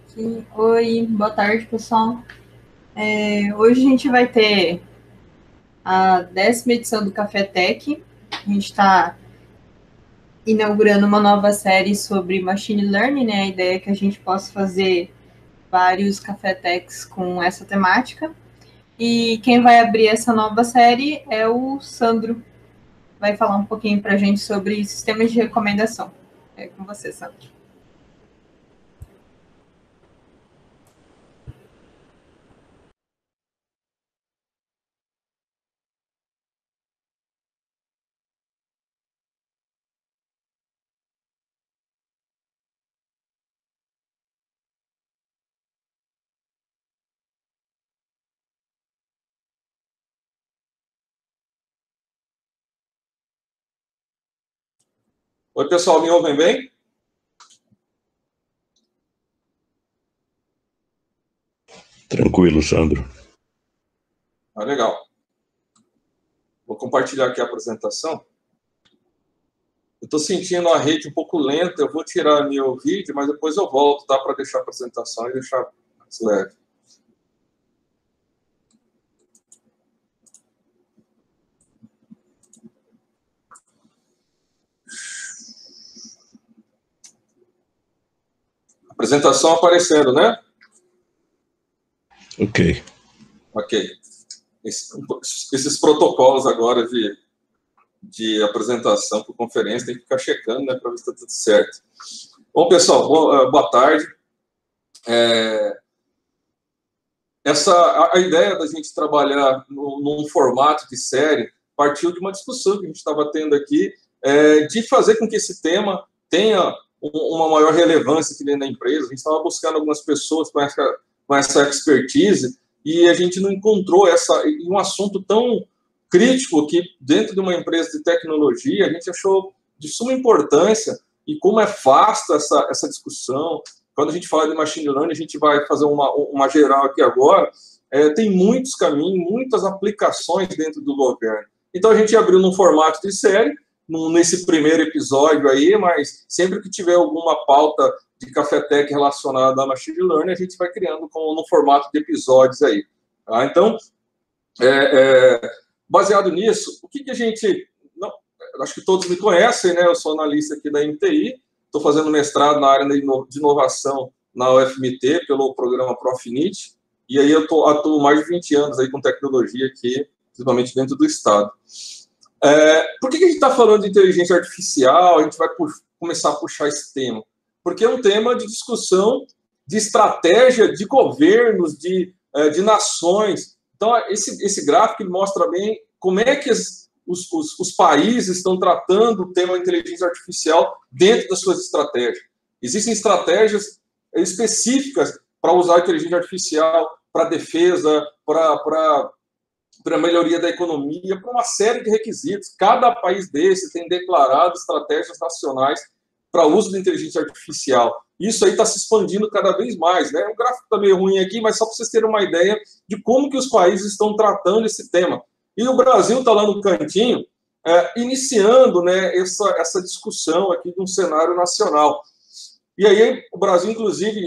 Sim. Oi, boa tarde, pessoal. Hoje a gente vai ter a 10ª edição do Café Tech. A gente está inaugurando uma nova série sobre Machine Learning, né? A ideia é que a gente possa fazer vários Café Techs com essa temática. E quem vai abrir essa nova série é o Sandro. Vai falar um pouquinho para a gente sobre sistemas de recomendação. É com você, Sandro. Oi, pessoal, me ouvem bem? Tranquilo, Sandro. Legal. Vou compartilhar aqui a apresentação. Eu estou sentindo a rede um pouco lenta, eu vou tirar meu vídeo, mas depois eu volto, tá? Para deixar a apresentação e deixar mais leve. Apresentação aparecendo, né? Ok. Ok. Esses protocolos agora de apresentação por conferência, tem que ficar checando, né, para ver se está tudo certo. Bom, pessoal, boa tarde. A ideia da gente trabalhar num formato de série partiu de uma discussão que a gente estava tendo aqui, de fazer com que esse tema tenha uma maior relevância aqui dentro da empresa. A gente estava buscando algumas pessoas com essa expertise e a gente não encontrou um assunto tão crítico que dentro de uma empresa de tecnologia a gente achou de suma importância e como é vasta essa discussão. Quando a gente fala de machine learning, a gente vai fazer uma geral aqui agora, tem muitos caminhos, muitas aplicações dentro do governo. Então, a gente abriu num formato de série, nesse primeiro episódio aí, mas sempre que tiver alguma pauta de Café Tech relacionada a machine learning, a gente vai criando no formato de episódios aí. Tá? Então, baseado nisso, o que a gente... acho que todos me conhecem, né? Eu sou analista aqui da MTI, estou fazendo mestrado na área de inovação na UFMT, pelo programa Profinit, e aí eu atuo mais de 20 anos aí com tecnologia aqui, principalmente dentro do Estado. Por que a gente está falando de inteligência artificial? A gente vai começar a puxar esse tema. Porque é um tema de discussão de estratégia de governos, de nações. Então, esse gráfico ele mostra bem como é que os países estão tratando o tema inteligência artificial dentro das suas estratégias. Existem estratégias específicas para usar a inteligência artificial para defesa, para a melhoria da economia, para uma série de requisitos. Cada país desse tem declarado estratégias nacionais para uso da inteligência artificial. Isso aí está se expandindo cada vez mais, né? O gráfico está meio ruim aqui, mas só para vocês terem uma ideia de como que os países estão tratando esse tema. E o Brasil está lá no cantinho, iniciando, né, essa discussão aqui de um cenário nacional. E aí o Brasil, inclusive,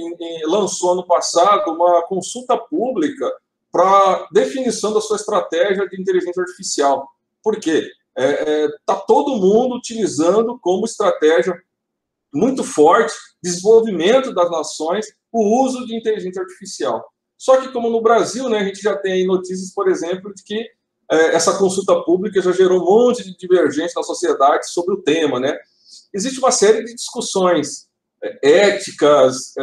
lançou ano passado uma consulta pública para definição da sua estratégia de inteligência artificial. Por quê? Está todo mundo utilizando como estratégia muito forte, desenvolvimento das nações, o uso de inteligência artificial. Só que, como no Brasil, né, a gente já tem notícias, por exemplo, de que essa consulta pública já gerou um monte de divergência na sociedade sobre o tema, né? Existe uma série de discussões éticas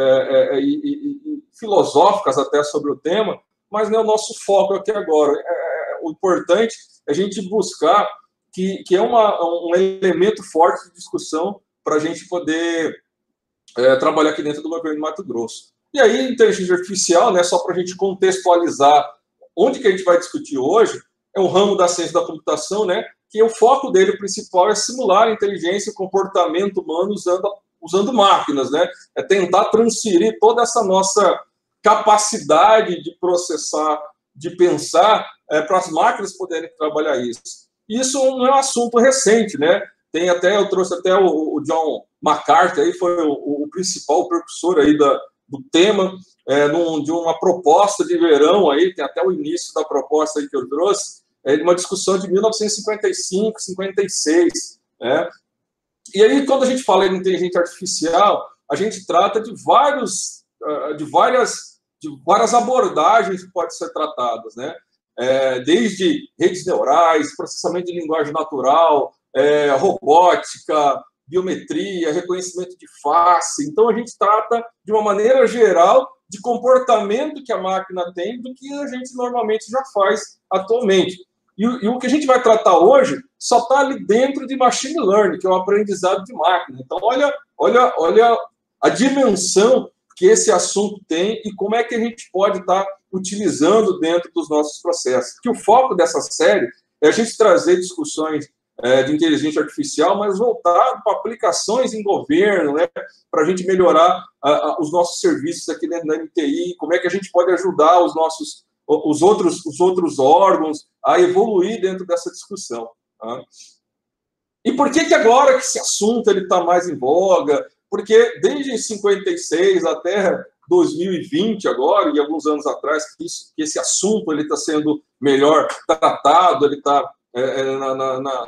e filosóficas até sobre o tema, mas não é o nosso foco aqui agora. O importante é a gente buscar que é um elemento forte de discussão para a gente poder trabalhar aqui dentro do governo de Mato Grosso. E aí, inteligência artificial, né, só para a gente contextualizar onde que a gente vai discutir hoje, é um ramo da ciência da computação, né, que o foco dele principal é simular a inteligência e o comportamento humano usando máquinas, né? É tentar transferir toda essa nossa capacidade de processar, de pensar, para as máquinas poderem trabalhar isso. Isso não é um assunto recente, né? Eu trouxe até o John McCarthy, aí foi o principal precursor aí do tema, de uma proposta de verão, aí, tem até o início da proposta aí que eu trouxe, de uma discussão de 1955, 56, né? E aí, quando a gente fala em inteligência artificial, a gente trata de várias abordagens que podem ser tratadas, né? Desde redes neurais, processamento de linguagem natural, robótica, biometria, reconhecimento de face. Então, a gente trata, de uma maneira geral, de comportamento que a máquina tem do que a gente normalmente já faz atualmente. E o que a gente vai tratar hoje só está ali dentro de machine learning, que é o aprendizado de máquina. Então, olha a dimensão que esse assunto tem e como é que a gente pode estar utilizando dentro dos nossos processos. Que o foco dessa série é a gente trazer discussões de inteligência artificial, mas voltado para aplicações em governo, né, para a gente melhorar os nossos serviços aqui dentro da MTI, como é que a gente pode ajudar os outros órgãos a evoluir dentro dessa discussão. Tá? E por que agora que esse assunto está mais em voga? Porque desde 56 até 2020 agora, e alguns anos atrás, que esse assunto está sendo melhor tratado, ele está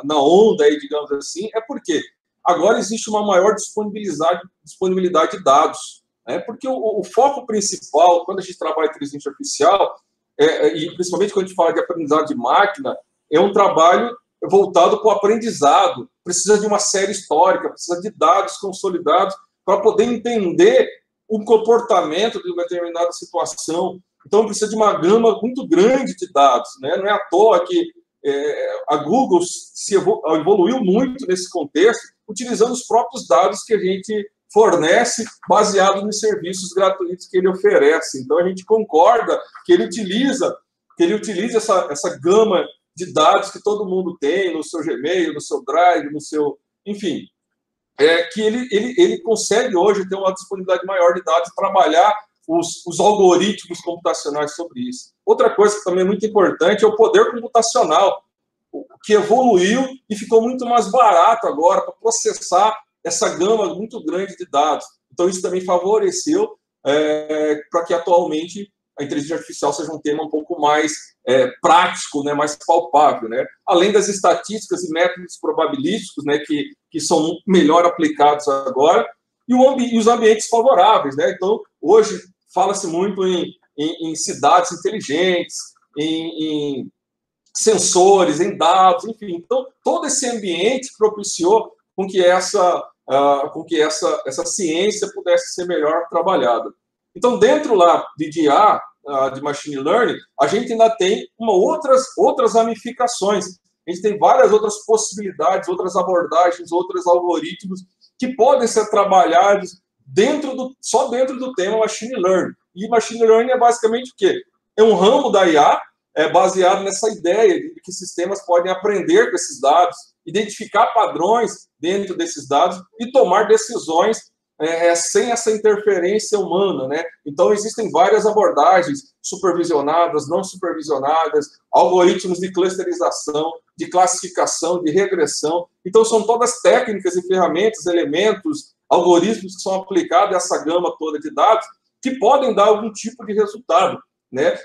na onda, aí, digamos assim, é porque agora existe uma maior disponibilidade de dados. Né? Porque o foco principal, quando a gente trabalha em inteligência artificial, e principalmente quando a gente fala de aprendizado de máquina, é um trabalho voltado para o aprendizado. Precisa de uma série histórica, precisa de dados consolidados para poder entender o comportamento de uma determinada situação. Então, precisa de uma gama muito grande de dados. Né? Não é à toa que a Google evoluiu muito nesse contexto, utilizando os próprios dados que a gente fornece, baseado nos serviços gratuitos que ele oferece. Então, a gente concorda que ele utiliza essa gama de dados que todo mundo tem no seu Gmail, no seu Drive, no seu... Enfim, que ele consegue hoje ter uma disponibilidade maior de dados e trabalhar os algoritmos computacionais sobre isso. Outra coisa que também é muito importante é o poder computacional, que evoluiu e ficou muito mais barato agora para processar essa gama muito grande de dados. Então, isso também favoreceu para que atualmente a inteligência artificial seja um tema um pouco mais prático, né, mais palpável. Né? Além das estatísticas e métodos probabilísticos, né, que são melhor aplicados agora, e os ambientes favoráveis. Né? Então, hoje, fala-se muito em cidades inteligentes, em sensores, em dados, enfim. Então, todo esse ambiente propiciou com que essa ciência pudesse ser melhor trabalhada. Então, dentro lá de IA, de Machine Learning, a gente ainda tem outras ramificações. A gente tem várias outras possibilidades, outras abordagens, outros algoritmos que podem ser trabalhados só dentro do tema Machine Learning. E Machine Learning é basicamente o quê? É um ramo da IA baseado nessa ideia de que sistemas podem aprender com esses dados, identificar padrões dentro desses dados e tomar decisões sem essa interferência humana, né? Então, existem várias abordagens supervisionadas, não supervisionadas, algoritmos de clusterização, de classificação, de regressão. Então, são todas técnicas e ferramentas, elementos, algoritmos que são aplicados a essa gama toda de dados que podem dar algum tipo de resultado. Né?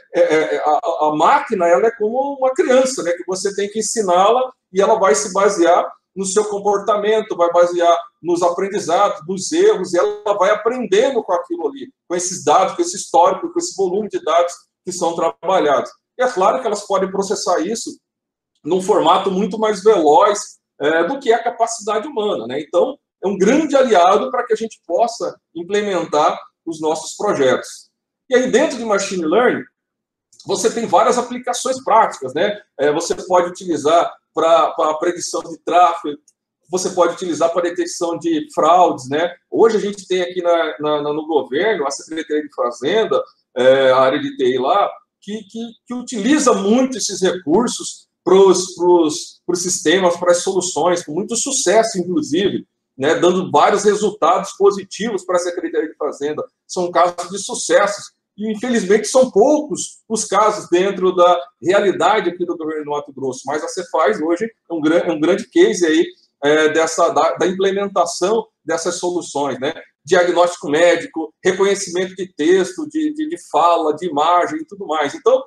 A máquina ela é como uma criança, né? Que você tem que ensiná-la e ela vai se basear no seu comportamento, vai basear nos aprendizados, nos erros, e ela vai aprendendo com aquilo ali, com esses dados, com esse histórico, com esse volume de dados que são trabalhados. E é claro que elas podem processar isso num formato muito mais veloz do que a capacidade humana. Né? Então, é um grande aliado para que a gente possa implementar os nossos projetos. E aí, dentro de Machine Learning, você tem várias aplicações práticas. Né? Você pode utilizar para a predição de tráfego, você pode utilizar para detecção de fraudes. Né? Hoje a gente tem aqui no governo, a Secretaria de Fazenda, a área de TI lá, que utiliza muito esses recursos para os sistemas, para as soluções, com muito sucesso, inclusive, né? Dando vários resultados positivos para a Secretaria de Fazenda. São casos de sucesso. E, infelizmente, são poucos os casos dentro da realidade aqui do governo do Mato Grosso. Mas a Cefaz, hoje, é um grande case aí da implementação dessas soluções, né? Diagnóstico médico, reconhecimento de texto, de fala, de imagem e tudo mais. Então,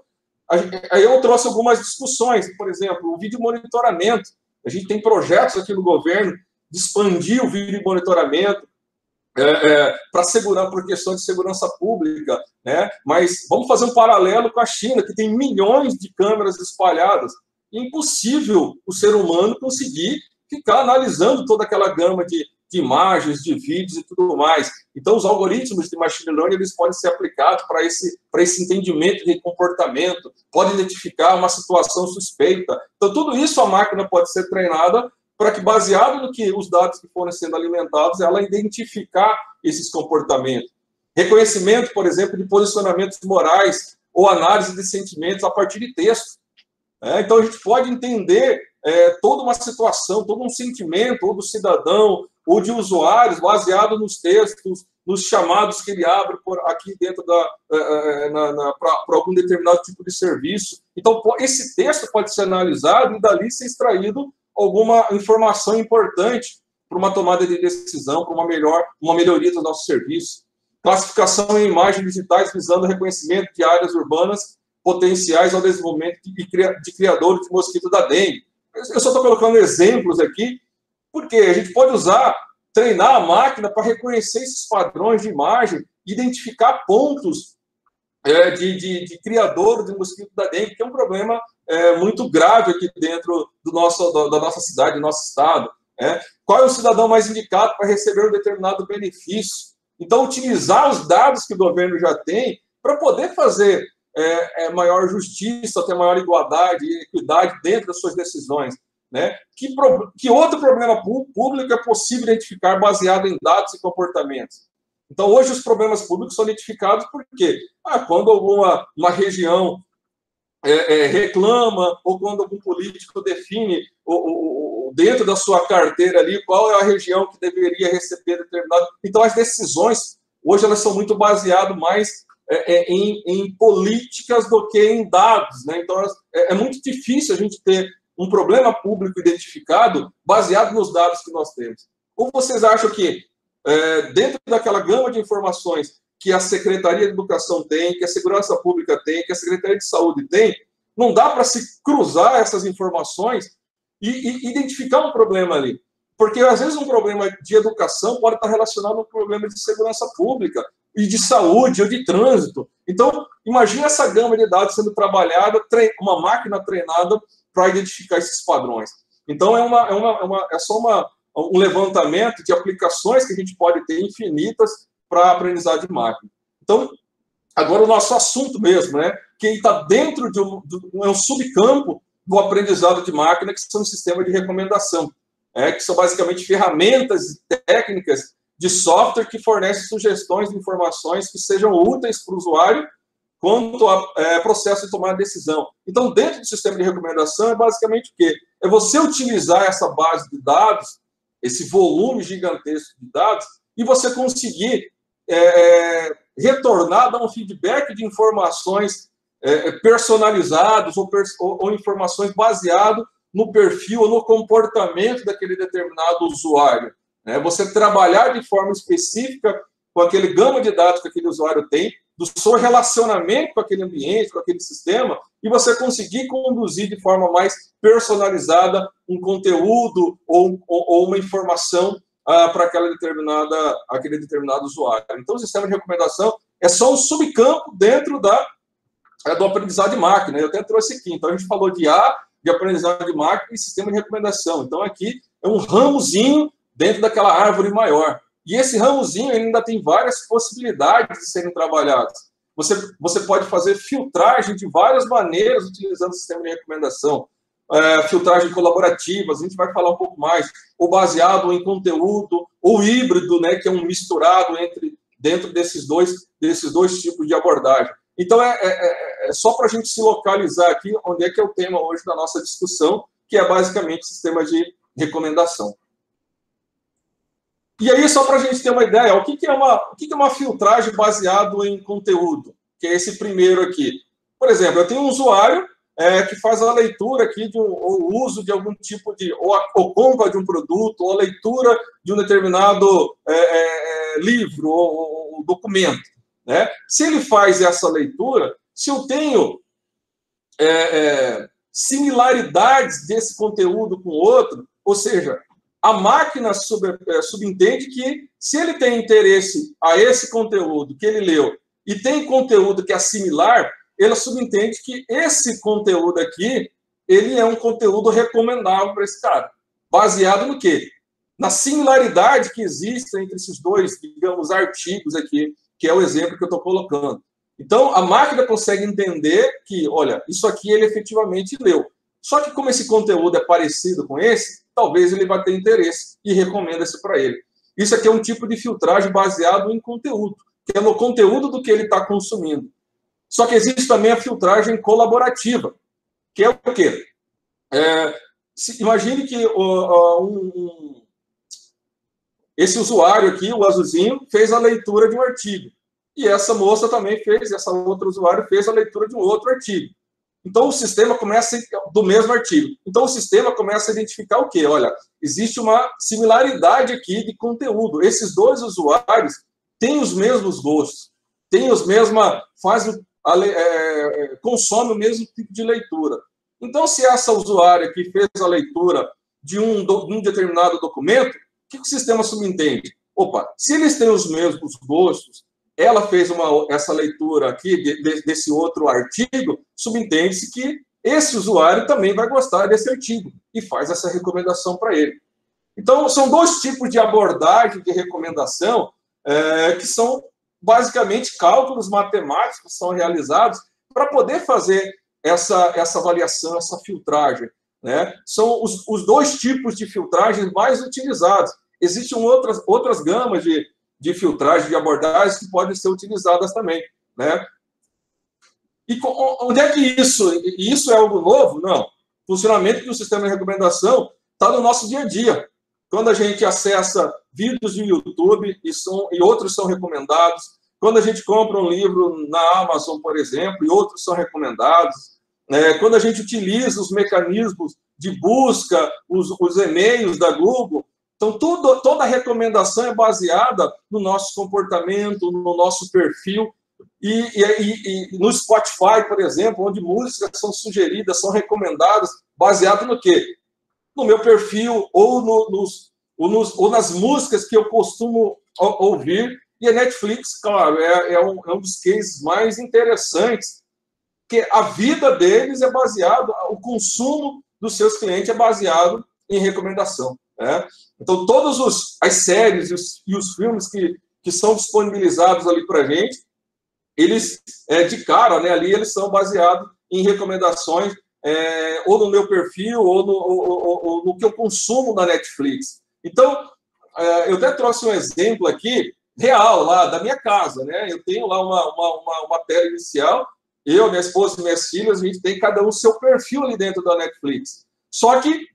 aí eu trouxe algumas discussões, por exemplo, o vídeo monitoramento. A gente tem projetos aqui no governo de expandir o vídeo monitoramento para segurar, por questão de segurança pública, né? Mas vamos fazer um paralelo com a China, que tem milhões de câmeras espalhadas. Impossível o ser humano conseguir ficar analisando toda aquela gama de imagens, de vídeos e tudo mais. Então, os algoritmos de machine learning eles podem ser aplicados para esse entendimento de comportamento, podem identificar uma situação suspeita. Então, tudo isso a máquina pode ser treinada para que, baseado no que os dados que forem sendo alimentados, ela identificar esses comportamentos. Reconhecimento, por exemplo, de posicionamentos morais ou análise de sentimentos a partir de texto. Então, a gente pode entender toda uma situação, todo um sentimento, ou do cidadão, ou de usuários, baseado nos textos, nos chamados que ele abre por aqui dentro para algum determinado tipo de serviço. Então, esse texto pode ser analisado e dali ser extraído alguma informação importante para uma tomada de decisão, para uma melhoria do nosso serviço. Classificação em imagens digitais visando o reconhecimento de áreas urbanas potenciais ao desenvolvimento de criadores de mosquito da dengue. Eu só estou colocando exemplos aqui, porque a gente pode treinar a máquina para reconhecer esses padrões de imagem, identificar pontos de criador de mosquito da dengue, que é um problema muito grave aqui dentro da nossa cidade, do nosso estado. Qual é o cidadão mais indicado para receber um determinado benefício? Então, utilizar os dados que o governo já tem para poder fazer maior justiça, ter maior igualdade e equidade dentro das suas decisões. Né? Que outro problema público é possível identificar baseado em dados e comportamentos? Então, hoje, os problemas públicos são identificados por quê? Quando uma região reclama, ou quando algum político define dentro da sua carteira ali qual é a região que deveria receber determinado. Então, as decisões, hoje, elas são muito baseadas mais em políticas do que em dados. Né? Então, é muito difícil a gente ter um problema público identificado baseado nos dados que nós temos. Ou vocês acham que, dentro daquela gama de informações que a Secretaria de Educação tem, que a Segurança Pública tem, que a Secretaria de Saúde tem, não dá para se cruzar essas informações e identificar um problema ali? Porque, às vezes, um problema de educação pode estar relacionado a um problema de segurança pública, e de saúde, ou de trânsito. Então, imagine essa gama de dados sendo trabalhada, uma máquina treinada para identificar esses padrões. Então, é só um levantamento de aplicações que a gente pode ter infinitas para a aprendizagem de máquina. Então, agora o nosso assunto mesmo, né? Que está dentro de um subcampo do aprendizado de máquina, que são os sistemas de recomendação, que são basicamente ferramentas e técnicas de software que fornece sugestões de informações que sejam úteis para o usuário quanto ao processo de tomar a decisão. Então, dentro do sistema de recomendação, é basicamente o quê? É você utilizar essa base de dados, esse volume gigantesco de dados, e você conseguir retornar, dar um feedback de informações personalizadas ou informações baseadas no perfil ou no comportamento daquele determinado usuário. Você trabalhar de forma específica com aquele gama de dados que aquele usuário tem, do seu relacionamento com aquele ambiente, com aquele sistema, e você conseguir conduzir de forma mais personalizada um conteúdo ou uma informação para aquele determinado usuário. Então, o sistema de recomendação é só um subcampo dentro do aprendizado de máquina. Eu até trouxe aqui. Então, a gente falou de aprendizado de máquina e sistema de recomendação. Então, aqui é um ramozinho dentro daquela árvore maior. E esse ramozinho ainda tem várias possibilidades de serem trabalhadas. Você pode fazer filtragem de várias maneiras utilizando o sistema de recomendação. Filtragem colaborativa, a gente vai falar um pouco mais, ou baseado em conteúdo, ou híbrido, né, que é um misturado dentro desses dois tipos de abordagem. Então, é só para a gente se localizar aqui onde é que é o tema hoje da nossa discussão, que é basicamente sistema de recomendação. E aí, só para a gente ter uma ideia, o que é uma filtragem baseado em conteúdo? Que é esse primeiro aqui. Por exemplo, eu tenho um usuário que faz a leitura aqui, ou o uso de algum tipo de, ou compra de um produto, ou a leitura de um determinado livro ou documento, né? Se ele faz essa leitura, se eu tenho similaridades desse conteúdo com o outro, ou seja, a máquina subentende que, se ele tem interesse a esse conteúdo que ele leu e tem conteúdo que é similar, ela subentende que esse conteúdo aqui, ele é um conteúdo recomendável para esse cara. Baseado no quê? Na similaridade que existe entre esses dois, digamos, artigos aqui, que é o exemplo que eu estou colocando. Então, a máquina consegue entender que, olha, isso aqui ele efetivamente leu. Só que como esse conteúdo é parecido com esse, talvez ele vá ter interesse e recomenda isso para ele. Isso aqui é um tipo de filtragem baseado em conteúdo, que é no conteúdo do que ele está consumindo. Só que existe também a filtragem colaborativa, que é o quê? Imagine que esse usuário aqui, o azulzinho, fez a leitura de um artigo. E essa moça também fez, essa outra usuário fez a leitura de um outro artigo. Então, o sistema começa do mesmo artigo. Então, o sistema começa a identificar o quê? Olha, existe uma similaridade aqui de conteúdo. Esses dois usuários têm os mesmos gostos, têm os mesmos, consomem o mesmo tipo de leitura. Então, se essa usuária que fez a leitura de um determinado documento, o que o sistema subentende? Opa, se eles têm os mesmos gostos, ela fez essa leitura aqui desse outro artigo, subentende-se que esse usuário também vai gostar desse artigo e faz essa recomendação para ele. Então, são dois tipos de abordagem de recomendação que são basicamente cálculos matemáticos que são realizados para poder fazer essa avaliação, essa filtragem, né? São os dois tipos de filtragem mais utilizados. Existem outras gamas de filtragem, de abordagens que podem ser utilizadas também, né? E onde é que isso é algo novo? Não. O funcionamento do sistema de recomendação está no nosso dia a dia. Quando a gente acessa vídeos de YouTube e outros são recomendados, quando a gente compra um livro na Amazon, por exemplo, e outros são recomendados, quando a gente utiliza os mecanismos de busca, os e-mails da Google. Então, toda a recomendação é baseada no nosso comportamento, no nosso perfil. E no Spotify, por exemplo, onde músicas são sugeridas, são recomendadas, baseado no quê? No meu perfil ou nas músicas que eu costumo ouvir. E a Netflix, claro, é um dos cases mais interessantes, porque a vida deles é baseado, o consumo dos seus clientes é baseado em recomendação, né? Então, todas as séries e os filmes que são disponibilizados ali para a gente, eles, de cara, né, ali eles são baseados em recomendações, ou no meu perfil, ou no que eu consumo na Netflix. Então, eu até trouxe um exemplo aqui, real, lá da minha casa, né? Eu tenho lá uma tela inicial, eu, minha esposa e minhas filhas, a gente tem cada um o seu perfil ali dentro da Netflix. Só que,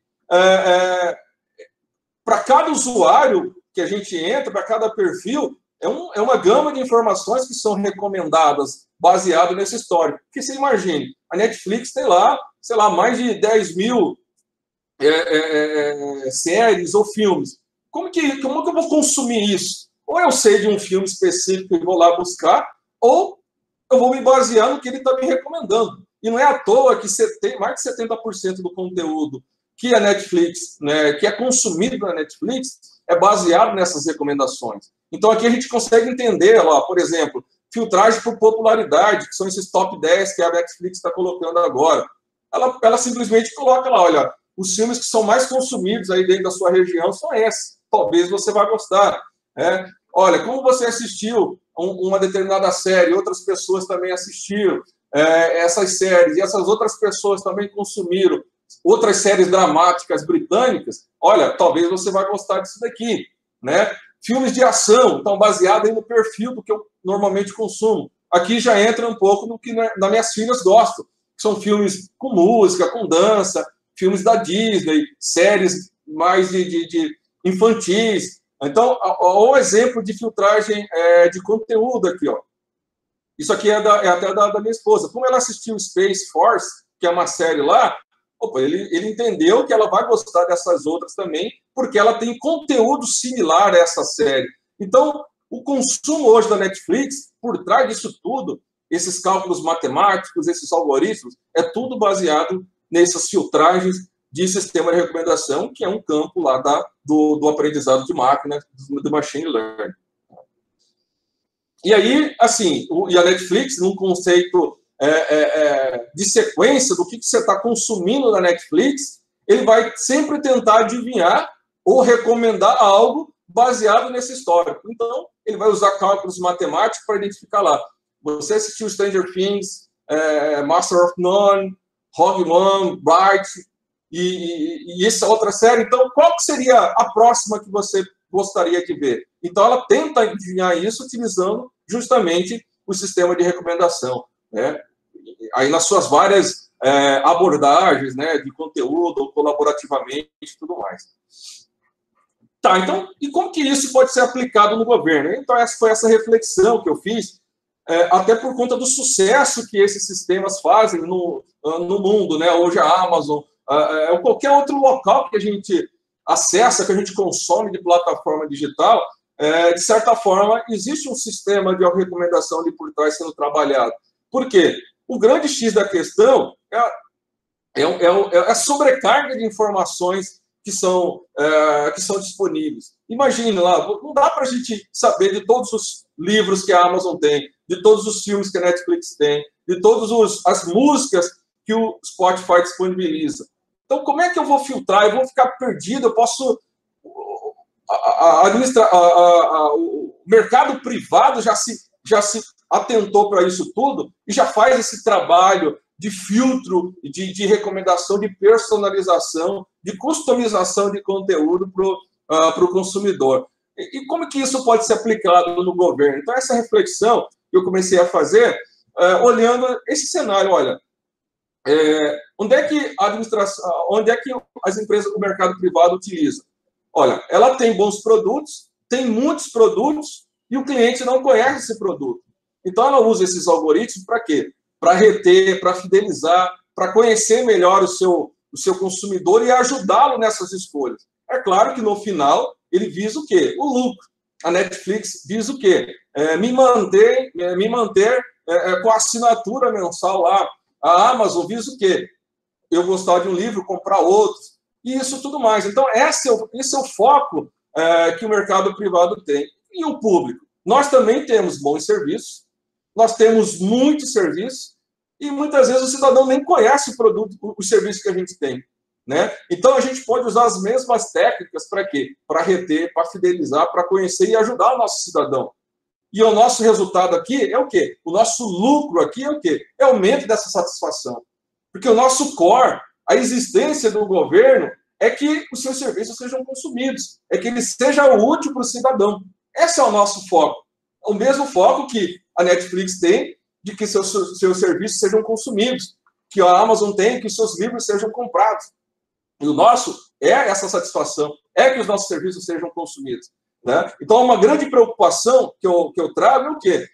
para cada usuário que a gente entra, para cada perfil, é uma gama de informações que são recomendadas baseado nesse histórico. Porque você imagine, a Netflix tem lá, sei lá, mais de 10 mil séries ou filmes. Como que eu vou consumir isso? Ou eu sei de um filme específico e vou lá buscar, ou eu vou me basear no que ele está me recomendando. E não é à toa que mais de 70% do conteúdo que a Netflix, né, que é consumido na Netflix, é baseado nessas recomendações. Então, aqui a gente consegue entender, ó, por exemplo, filtragem por popularidade, que são esses top 10 que a Netflix está colocando agora. Ela simplesmente coloca lá, olha, os filmes que são mais consumidos aí dentro da sua região são esses. Talvez você vá gostar. Olha, como você assistiu uma determinada série, outras pessoas também assistiram essas séries, e essas outras pessoas também consumiram outras séries dramáticas britânicas, olha, talvez você vai gostar disso daqui, né? Filmes de ação, então, baseado aí no perfil do que eu normalmente consumo. Aqui já entra um pouco no que das minhas filhas gostam. São filmes com música, com dança, filmes da Disney, séries mais de infantis. Então, o exemplo de filtragem de conteúdo aqui, ó. Isso aqui é até da minha esposa. Como ela assistiu Space Force, que é uma série lá, opa, ele entendeu que ela vai gostar dessas outras também, porque ela tem conteúdo similar a essa série. Então, o consumo hoje da Netflix, por trás disso tudo, esses cálculos matemáticos, esses algoritmos, é tudo baseado nessas filtragens de sistema de recomendação, que é um campo lá do aprendizado de máquina, do machine learning. E aí, assim, e a Netflix, num conceito de sequência do que você está consumindo na Netflix, ele vai sempre tentar adivinhar ou recomendar algo baseado nesse histórico. Então, ele vai usar cálculos matemáticos para identificar lá. Você assistiu Stranger Things, Master of None, Rogue One, Bright, e essa outra série. Então, qual que seria a próxima que você gostaria de ver? Então, ela tenta adivinhar isso utilizando justamente o sistema de recomendação, né? Aí nas suas várias abordagens, né, de conteúdo, ou colaborativamente e tudo mais. Tá, então, e como que isso pode ser aplicado no governo? Então, essa foi essa reflexão que eu fiz, até por conta do sucesso que esses sistemas fazem no mundo, né? Hoje a Amazon, ou qualquer outro local que a gente acessa, que a gente consome de plataforma digital, de certa forma, existe um sistema de recomendação ali por trás sendo trabalhado. Por quê? O grande X da questão é a sobrecarga de informações que são disponíveis. Imagine lá, não dá para a gente saber de todos os livros que a Amazon tem, de todos os filmes que a Netflix tem, de todas as músicas que o Spotify disponibiliza. Então, como é que eu vou filtrar? Eu vou ficar perdido? Eu posso... O mercado privado já se atentou para isso tudo e já faz esse trabalho de filtro, de recomendação, de personalização, de customização de conteúdo para o consumidor. E como que isso pode ser aplicado no governo? Então, essa reflexão que eu comecei a fazer, olhando esse cenário, olha, onde é que as empresas do mercado privado utilizam? Olha, ela tem bons produtos, tem muitos produtos, e o cliente não conhece esse produto. Então, ela usa esses algoritmos para quê? Para reter, para fidelizar, para conhecer melhor o seu consumidor e ajudá-lo nessas escolhas. É claro que, no final, ele visa o quê? O lucro. A Netflix visa o quê? Me manter com a assinatura mensal lá. A Amazon visa o quê? Eu gostar de um livro, comprar outros. E isso tudo mais. Então, esse é o foco que o mercado privado tem. E o público? Nós também temos bons serviços, nós temos muitos serviços, e muitas vezes o cidadão nem conhece o produto, o serviço que a gente tem, né? Então, a gente pode usar as mesmas técnicas para quê? Para reter, para fidelizar, para conhecer e ajudar o nosso cidadão. E o nosso resultado aqui é o quê? O nosso lucro aqui é o quê? É o aumento dessa satisfação. Porque o nosso core, a existência do governo, é que os seus serviços sejam consumidos, é que ele seja útil para o cidadão. Esse é o nosso foco. O mesmo foco que a Netflix tem de que seus serviços sejam consumidos, que a Amazon tem, que os seus livros sejam comprados. E o nosso é essa satisfação, é que os nossos serviços sejam consumidos, né? Então, uma grande preocupação que eu trago é o quê?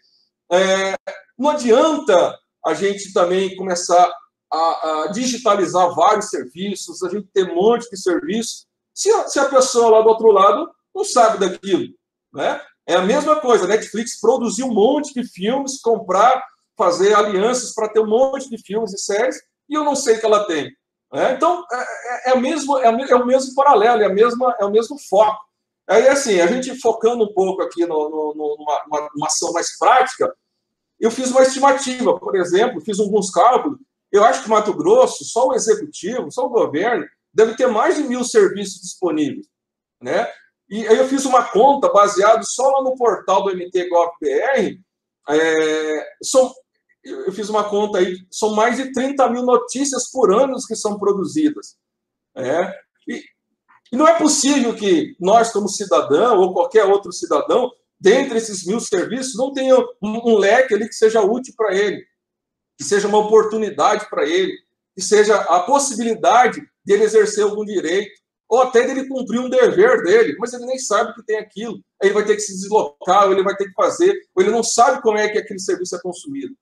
Não adianta a gente também começar a digitalizar vários serviços, a gente ter um monte de serviços, se a pessoa lá do outro lado não sabe daquilo, né? É a mesma coisa, a Netflix produzir um monte de filmes, comprar, fazer alianças para ter um monte de filmes e séries, e eu não sei que ela tem. Então, é o mesmo paralelo, é o mesmo foco. Aí, assim, a gente focando um pouco aqui numa ação mais prática, eu fiz uma estimativa, por exemplo, fiz alguns cálculos. Eu acho que Mato Grosso, só o executivo, só o governo, deve ter mais de 1.000 serviços disponíveis, né? E aí eu fiz uma conta baseada só lá no portal do MT.gov.br. Eu fiz uma conta aí, são mais de 30.000 notícias por ano que são produzidas. E não é possível que nós, como cidadão, ou qualquer outro cidadão, dentre esses 1.000 serviços, não tenha um leque ali que seja útil para ele, que seja uma oportunidade para ele, que seja a possibilidade de ele exercer algum direito, ou até dele cumprir um dever dele, mas ele nem sabe que tem aquilo. Aí ele vai ter que se deslocar, ou ele vai ter que fazer, ou ele não sabe como é que aquele serviço é consumido.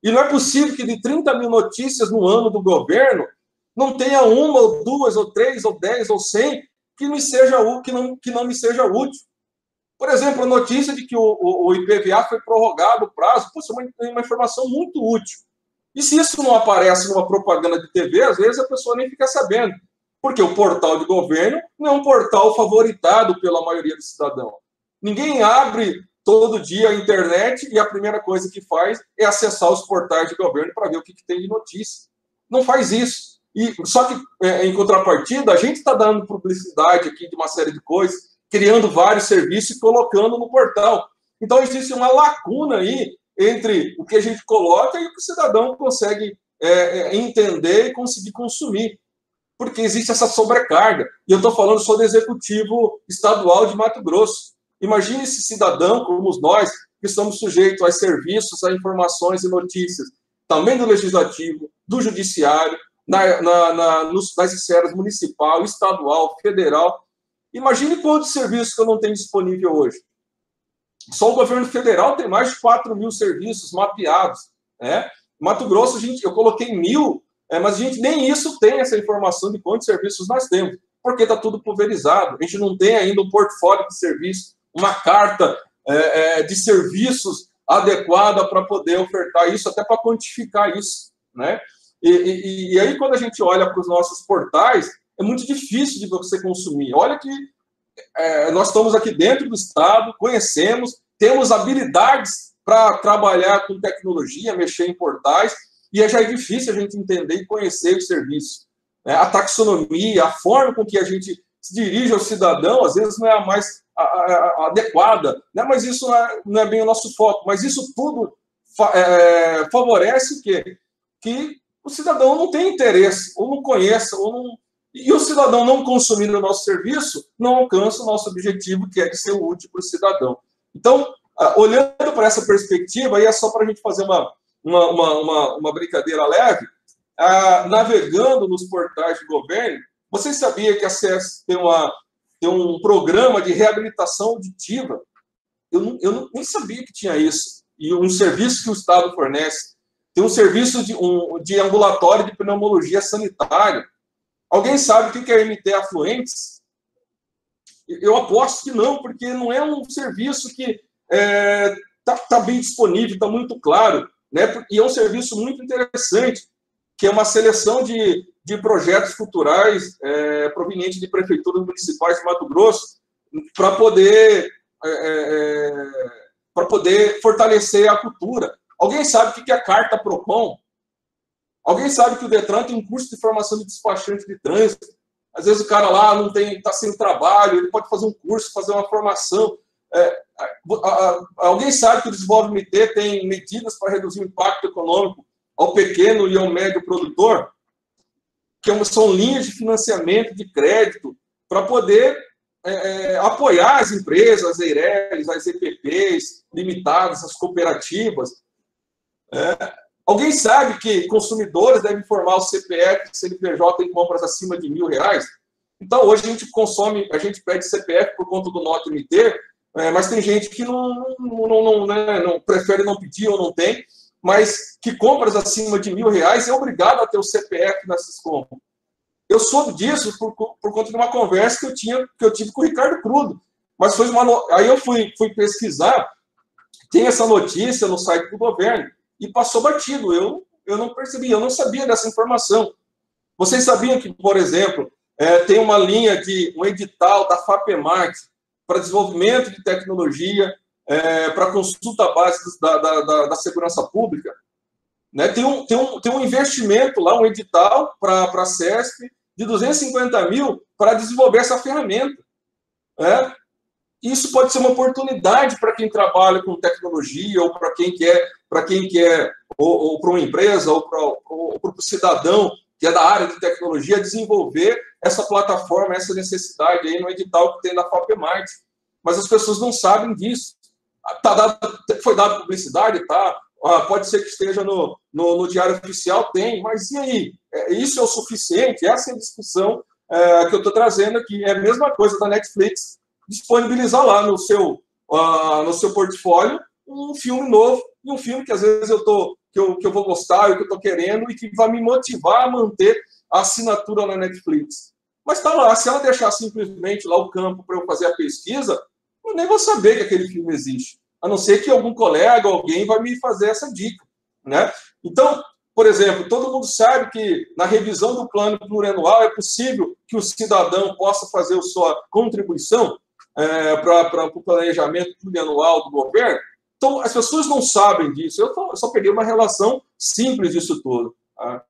E não é possível que de 30 mil notícias no ano do governo não tenha uma, ou duas, ou três, ou 10, ou 100 que não me seja útil. Por exemplo, a notícia de que o IPVA foi prorrogado o prazo, pô, isso é uma informação muito útil. E se isso não aparece numa propaganda de TV, às vezes a pessoa nem fica sabendo. Porque o portal de governo não é um portal favoritado pela maioria do cidadão. Ninguém abre todo dia a internet e a primeira coisa que faz é acessar os portais de governo para ver o que tem de notícia. Não faz isso. Só que, em contrapartida, a gente está dando publicidade aqui de uma série de coisas, criando vários serviços e colocando no portal. Então, existe uma lacuna aí entre o que a gente coloca e o que o cidadão consegue entender e conseguir consumir. Porque existe essa sobrecarga. E eu estou falando só do Executivo Estadual de Mato Grosso. Imagine esse cidadão, como nós, que estamos sujeitos a serviços, a informações e notícias, também do Legislativo, do Judiciário, nas esferas municipal, estadual, federal. Imagine quantos serviços que eu não tenho disponível hoje. Só o governo federal tem mais de 4 mil serviços mapeados. Né? Mato Grosso, eu coloquei 1.000, mas a gente nem isso tem essa informação de quantos serviços nós temos, porque está tudo pulverizado. A gente não tem ainda um portfólio de serviços, uma carta de serviços adequada para poder ofertar isso, até para quantificar isso. Né? E aí, quando a gente olha para os nossos portais, é muito difícil de você consumir. Olha que nós estamos aqui dentro do Estado, conhecemos, temos habilidades para trabalhar com tecnologia, mexer em portais, e já é difícil a gente entender e conhecer o serviço. A taxonomia, a forma com que a gente se dirige ao cidadão, às vezes não é a mais adequada, né? Mas isso não é bem o nosso foco. Mas isso tudo favorece o quê? Que o cidadão não tem interesse, ou não conheça, e o cidadão não consumindo o nosso serviço, não alcança o nosso objetivo, que é de ser útil para o cidadão. Então, olhando para essa perspectiva, aí é só para a gente fazer uma brincadeira leve, navegando nos portais de governo, vocês sabiam que a SES tem um programa de reabilitação auditiva? Eu nem sabia que tinha isso. E um serviço que o Estado fornece. Tem um serviço de ambulatório de pneumologia sanitária. Alguém sabe o que é MT Afluentes? Eu aposto que não, porque não é um serviço que está bem disponível, está muito claro, né? E é um serviço muito interessante, que é uma seleção de projetos culturais provenientes de prefeituras municipais de Mato Grosso para poder fortalecer a cultura. Alguém sabe o que é a Carta Procon? Alguém sabe que o Detran tem um curso de formação de despachante de trânsito? Às vezes o cara lá está sem trabalho, ele pode fazer um curso, fazer uma formação. Alguém sabe que o Desenvolve MT tem medidas para reduzir o impacto econômico ao pequeno e ao médio produtor? Que são linhas de financiamento, de crédito, para poder apoiar as empresas, as EIRELs, as EPPs limitadas, as cooperativas. Alguém sabe que consumidores devem informar o CPF, CNPJ em compras acima de R$1.000? Então, hoje a gente pede CPF por conta do Nota MT, mas tem gente que não prefere não pedir ou não tem, mas que compras acima de R$1.000 é obrigado a ter o CPF nessas compras. Eu soube disso por conta de uma conversa que eu tive com o Ricardo Crudo. Mas aí eu fui pesquisar, tem essa notícia no site do governo, e passou batido. Eu não percebi, eu não sabia dessa informação. Vocês sabiam que, por exemplo, tem uma linha um edital da FAPEMART para desenvolvimento de tecnologia, para consulta base da segurança pública? Né? Tem um investimento lá, um edital para a CESP de 250 mil para desenvolver essa ferramenta. Isso pode ser uma oportunidade para quem trabalha com tecnologia, ou para quem quer, ou para uma empresa, ou para o cidadão que é da área de tecnologia, desenvolver essa plataforma, essa necessidade aí no edital que tem da FAPEMART. Mas as pessoas não sabem disso. Foi dada publicidade, tá? Pode ser que esteja no Diário Oficial, tem, mas e aí? Isso é o suficiente? Essa é a discussão que eu estou trazendo aqui. É a mesma coisa da Netflix disponibilizar lá no seu portfólio um filme novo, e um filme que às vezes eu estou eu vou gostar, o que eu estou querendo, e que vai me motivar a manter a assinatura na Netflix. Mas está lá, se ela deixar simplesmente lá o campo para eu fazer a pesquisa, eu nem vou saber que aquele filme existe. A não ser que algum colega, alguém vai me fazer essa dica, né? Então, por exemplo, todo mundo sabe que na revisão do plano plurianual é possível que o cidadão possa fazer a sua contribuição para o planejamento plurianual do governo. Então, as pessoas não sabem disso. Eu só peguei uma relação simples disso tudo. Tá?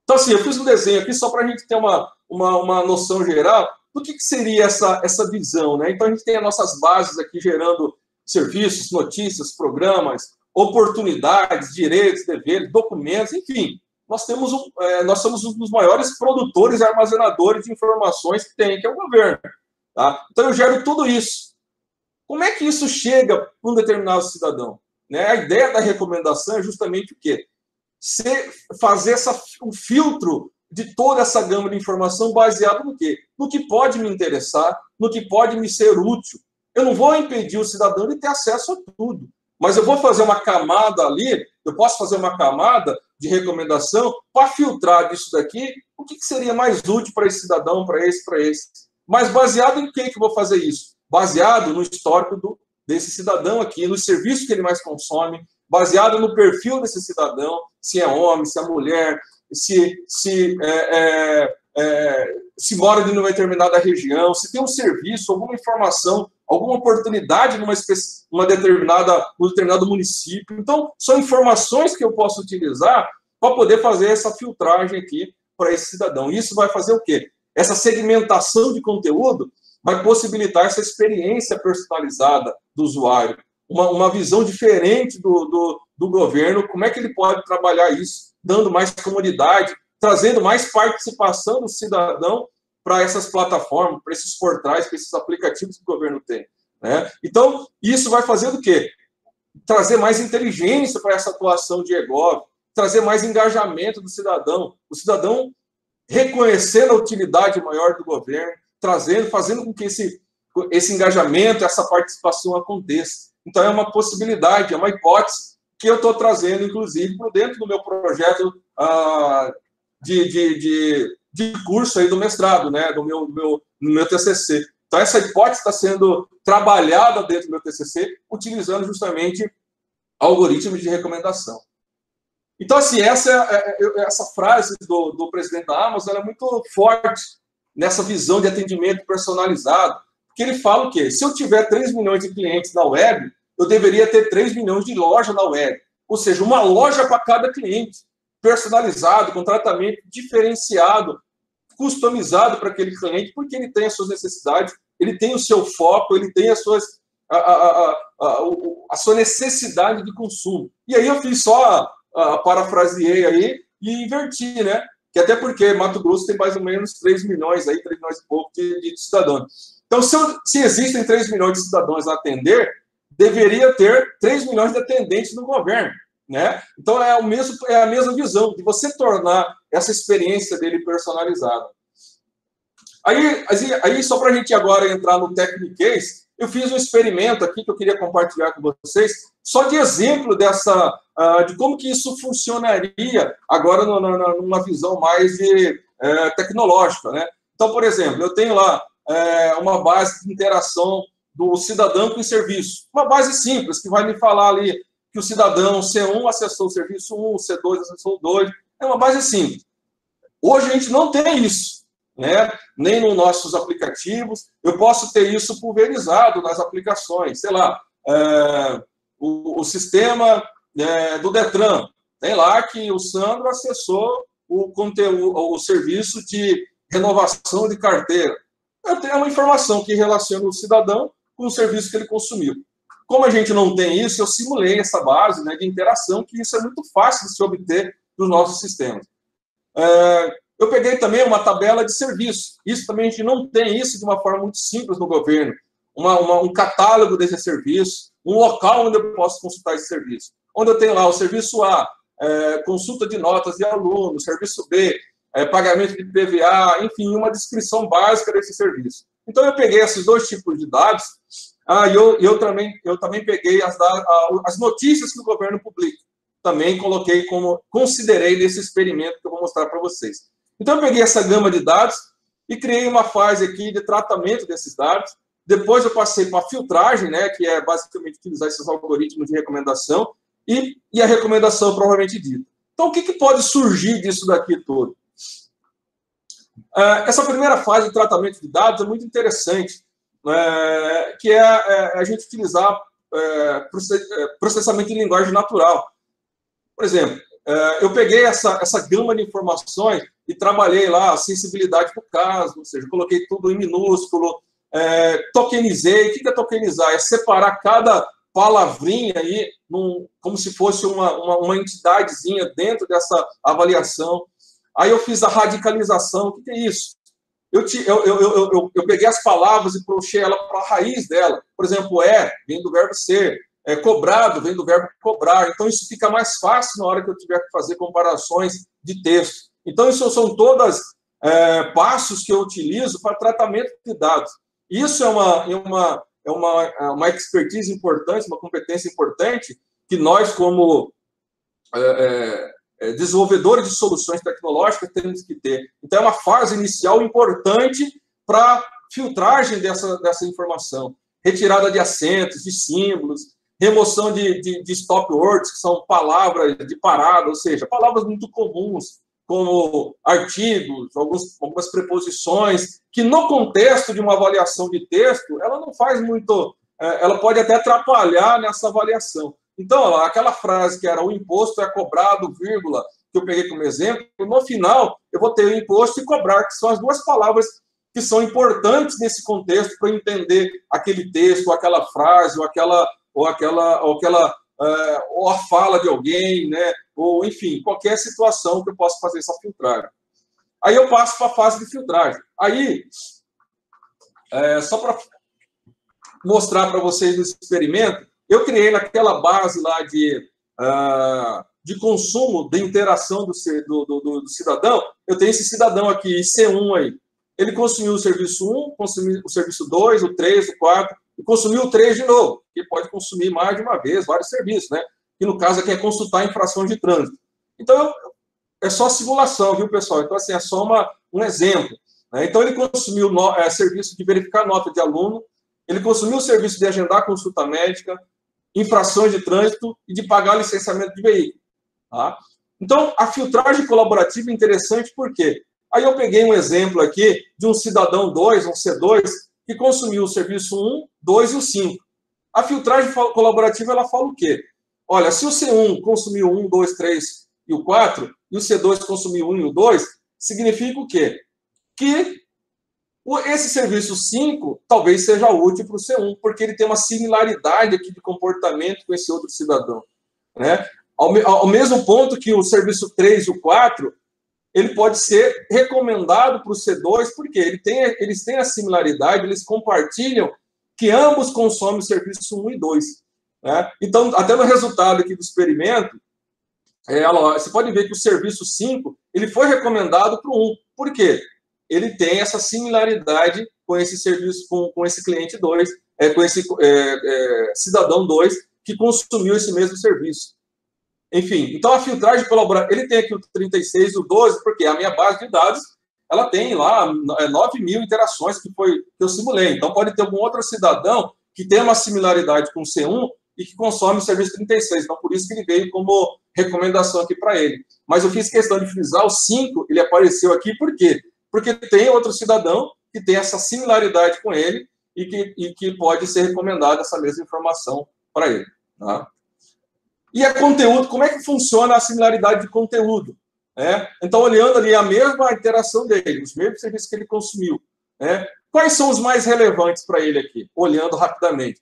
Então, assim, eu fiz um desenho aqui só para a gente ter uma noção geral do que seria essa visão, né? Então, a gente tem as nossas bases aqui gerando serviços, notícias, programas, oportunidades, direitos, deveres, documentos, enfim. Nós somos um dos maiores produtores e armazenadores de informações que tem, que é o governo. Tá? Então, eu gero tudo isso. Como é que isso chega para um determinado cidadão? Né? A ideia da recomendação é justamente o quê? Fazer um filtro de toda essa gama de informação baseado no quê? No que pode me interessar, no que pode me ser útil. Eu não vou impedir o cidadão de ter acesso a tudo, mas eu vou fazer uma camada ali, eu posso fazer uma camada de recomendação para filtrar disso daqui o que seria mais útil para esse cidadão, para esse. Mas baseado em que eu vou fazer isso? Baseado no histórico desse cidadão aqui, nos serviços que ele mais consome, baseado no perfil desse cidadão, se é homem, se é mulher, se mora em uma determinada região, se tem um serviço, alguma informação, alguma oportunidade num determinado município. Então, são informações que eu posso utilizar para poder fazer essa filtragem aqui para esse cidadão. Isso vai fazer o quê? Essa segmentação de conteúdo vai possibilitar essa experiência personalizada do usuário, uma visão diferente do governo, como é que ele pode trabalhar isso, dando mais comodidade, trazendo mais participação do cidadão para essas plataformas, para esses portais, para esses aplicativos que o governo tem. Né? Então, isso vai fazer o quê? Trazer mais inteligência para essa atuação de eGov, trazer mais engajamento do cidadão, o cidadão reconhecendo a utilidade maior do governo, fazendo com que esse engajamento, essa participação aconteça. Então, é uma possibilidade, é uma hipótese que eu estou trazendo, inclusive, por dentro do meu projeto de curso aí do mestrado, né, do meu TCC. Então, essa hipótese está sendo trabalhada dentro do meu TCC, utilizando justamente algoritmos de recomendação. Então, assim, essa frase do presidente da Amazon é muito forte nessa visão de atendimento personalizado, porque ele fala o quê? Se eu tiver 3 milhões de clientes na web, eu deveria ter 3 milhões de lojas na web. Ou seja, uma loja para cada cliente, personalizado, com tratamento diferenciado, customizado para aquele cliente, porque ele tem as suas necessidades, ele tem o seu foco, ele tem a sua necessidade de consumo. E aí eu fiz parafraseei aí e inverti, né? Que até porque Mato Grosso tem mais ou menos 3 milhões, aí, 3 milhões e pouco de cidadãos. Então, se existem 3 milhões de cidadãos a atender, deveria ter 3 milhões de atendentes no governo. Né? Então, é a mesma visão, de você tornar essa experiência dele personalizada. Aí só para a gente agora entrar no Technicase, eu fiz um experimento aqui que eu queria compartilhar com vocês, só de exemplo de como que isso funcionaria agora numa visão mais tecnológica. Né? Então, por exemplo, eu tenho lá uma base de interação do cidadão com o serviço. Uma base simples, que vai me falar ali que o cidadão C1 acessou o serviço 1, C2 acessou o 2. É uma base simples. Hoje a gente não tem isso, né? Nem nos nossos aplicativos. Eu posso ter isso pulverizado nas aplicações. Sei lá, o sistema do Detran. Tem lá que o Sandro acessou o serviço de renovação de carteira. Eu tenho uma informação que relaciona o cidadão com o serviço que ele consumiu. Como a gente não tem isso, eu simulei essa base, né, de interação, que isso é muito fácil de se obter nos nossos sistemas. Eu peguei também uma tabela de serviço. Isso também a gente não tem isso de uma forma muito simples no governo. Um catálogo desse serviço, um local onde eu posso consultar esse serviço. Onde eu tenho lá o serviço A, consulta de notas de aluno, serviço B, pagamento de PVA, enfim, uma descrição básica desse serviço. Então, eu peguei esses dois tipos de dados. Eu também peguei as notícias que o governo publica. também considerei nesse experimento que eu vou mostrar para vocês. Então, eu peguei essa gama de dados e criei uma fase aqui de tratamento desses dados. Depois eu passei para a filtragem, né, que é basicamente utilizar esses algoritmos de recomendação e a recomendação provavelmente dita. Então, o que pode surgir disso daqui tudo? Essa primeira fase de tratamento de dados é muito interessante, que é a gente utilizar processamento de linguagem natural. Por exemplo, eu peguei essa gama de informações e trabalhei lá a sensibilidade do caso, ou seja, coloquei tudo em minúsculo, tokenizei. O que é tokenizar? É separar cada palavrinha aí como se fosse uma entidadezinha dentro dessa avaliação. Aí eu fiz a radicalização. O que é isso? Eu peguei as palavras e puxei ela para a raiz dela. Por exemplo, vem do verbo ser. Cobrado vem do verbo cobrar. Então, isso fica mais fácil na hora que eu tiver que fazer comparações de texto. Então, isso são todas passos que eu utilizo para tratamento de dados. Isso é uma expertise importante, uma competência importante que nós, como desenvolvedores de soluções tecnológicas, temos que ter. Então, é uma fase inicial importante para filtragem dessa informação. Retirada de acentos, de símbolos, remoção de stop words, que são palavras de parada, ou seja, palavras muito comuns, como artigos, algumas preposições, que no contexto de uma avaliação de texto, ela não faz muito, ela pode até atrapalhar nessa avaliação. Então, aquela frase que era o imposto é cobrado, vírgula, que eu peguei como exemplo, no final eu vou ter o imposto e cobrar, que são as duas palavras que são importantes nesse contexto para entender aquele texto, ou aquela frase, ou a fala de alguém, né? Ou, enfim, qualquer situação que eu possa fazer essa filtragem. Aí eu passo para a fase de filtragem. Aí, só para mostrar para vocês no experimento, eu criei naquela base lá de consumo, de interação do cidadão, eu tenho esse cidadão aqui, C1 aí. Ele consumiu o serviço 1, consumiu o serviço 2, o 3, o 4, e consumiu o 3 de novo, que pode consumir mais de uma vez, vários serviços, né? Que no caso aqui é consultar infrações de trânsito. Então, é só simulação, viu, pessoal? Então, assim, é só um exemplo. Né? Então, ele consumiu serviço de verificar nota de aluno, ele consumiu o serviço de agendar consulta médica, infrações de trânsito e de pagar licenciamento de veículo. Tá? Então, a filtragem colaborativa é interessante por quê? Aí eu peguei um exemplo aqui de um cidadão 2, um C2, que consumiu o serviço 1, 2 e o 5. A filtragem colaborativa, ela fala o quê? Olha, se o C1 consumiu 1, 2, 3 e o 4, e o C2 consumiu 1 e o 2, significa o quê? Que esse serviço 5 talvez seja útil para o C1, porque ele tem uma similaridade aqui de comportamento com esse outro cidadão. Né? Ao mesmo ponto que o serviço 3 e o 4, ele pode ser recomendado para o C2, porque eles têm a similaridade, eles compartilham que ambos consomem o serviço 1 e 2. Né? Então, até no resultado aqui do experimento, você pode ver que o serviço 5 ele foi recomendado para o 1. Por quê? Ele tem essa similaridade com esse serviço, com esse cliente 2, com esse cidadão 2, que consumiu esse mesmo serviço. Enfim, então a filtragem colaborativa, ele tem aqui o 36 e o 12, porque a minha base de dados, ela tem lá 9.000 interações que eu simulei. Então pode ter algum outro cidadão que tem uma similaridade com o C1 e que consome o serviço 36. Então por isso que ele veio como recomendação aqui para ele. Mas eu fiz questão de frisar o 5, ele apareceu aqui, por quê? Porque tem outro cidadão que tem essa similaridade com ele e que pode ser recomendada essa mesma informação para ele. Tá? E a conteúdo, como é que funciona a similaridade de conteúdo? Então, olhando ali a mesma interação dele, os mesmos serviços que ele consumiu, quais são os mais relevantes para ele aqui? Olhando rapidamente.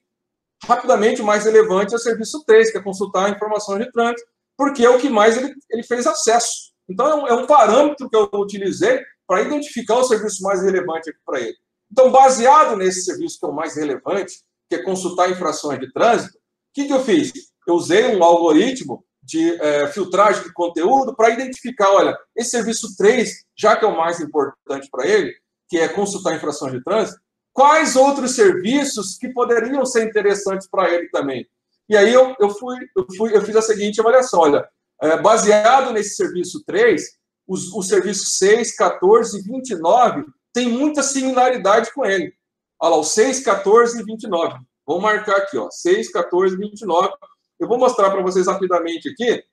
Rapidamente, o mais relevante é o serviço 3, que é consultar informações de trânsito, porque é o que mais ele fez acesso. Então, é um parâmetro que eu utilizei para identificar o serviço mais relevante aqui para ele. Então, baseado nesse serviço que é o mais relevante, que é consultar infrações de trânsito, o que eu fiz? Eu usei um algoritmo de filtragem de conteúdo para identificar, olha, esse serviço 3, já que é o mais importante para ele, que é consultar infrações de trânsito, quais outros serviços que poderiam ser interessantes para ele também? E aí eu fiz a seguinte avaliação, olha, baseado nesse serviço 3, os serviços 6, 14 e 29 tem muita similaridade com ele. Olha lá, o 6, 14 e 29. Vamos marcar aqui, ó, 6, 14 e 29. Eu vou mostrar para vocês rapidamente aqui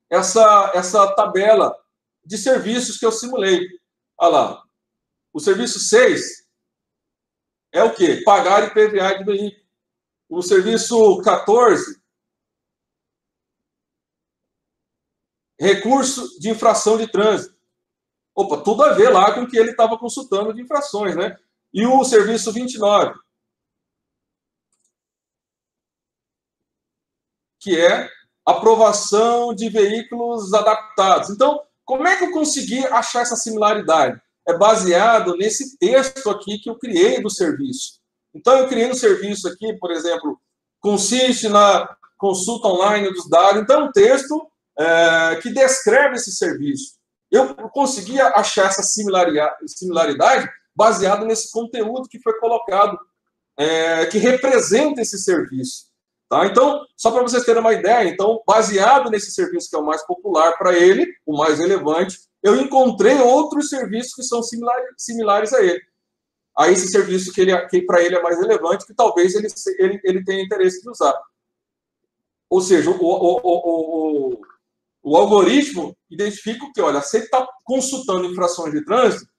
essa tabela de serviços que eu simulei. Olha lá, o serviço 6 é o quê? Pagar IPVA de veículo. O serviço 14, recurso de infração de trânsito. Opa, tudo a ver lá com o que ele estava consultando de infrações, né? E o serviço 29, que é aprovação de veículos adaptados. Então, como é que eu consegui achar essa similaridade? É baseado nesse texto aqui que eu criei do serviço. Então, eu criei um serviço aqui, por exemplo, consiste na consulta online dos dados. Então, é um texto que descreve esse serviço. Eu consegui achar essa similaridade baseado nesse conteúdo que foi colocado, que representa esse serviço. Tá? Então, só para vocês terem uma ideia, então, baseado nesse serviço que é o mais popular para ele, o mais relevante, eu encontrei outros serviços que são similares a ele. A esse serviço que para ele é mais relevante, que talvez ele tenha interesse de usar. Ou seja, o algoritmo identifica que, olha, se ele está consultando infrações de trânsito,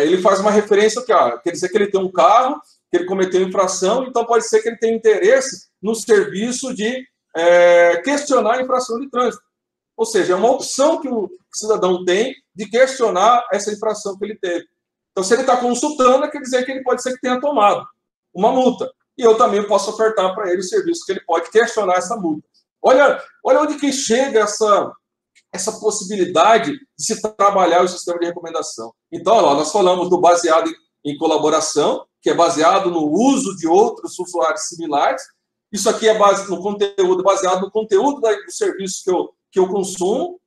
ele faz uma referência que, quer dizer que ele tem um carro, que ele cometeu infração, então pode ser que ele tenha interesse no serviço de questionar a infração de trânsito. Ou seja, é uma opção que o cidadão tem de questionar essa infração que ele teve. Então, se ele está consultando, quer dizer que ele pode ser que tenha tomado uma multa. E eu também posso ofertar para ele o serviço que ele pode questionar essa multa. Olha onde que chega essa possibilidade de se trabalhar o sistema de recomendação. Então, nós falamos do baseado em colaboração, que é baseado no uso de outros usuários similares. Isso aqui é baseado no conteúdo do serviço que eu consumo.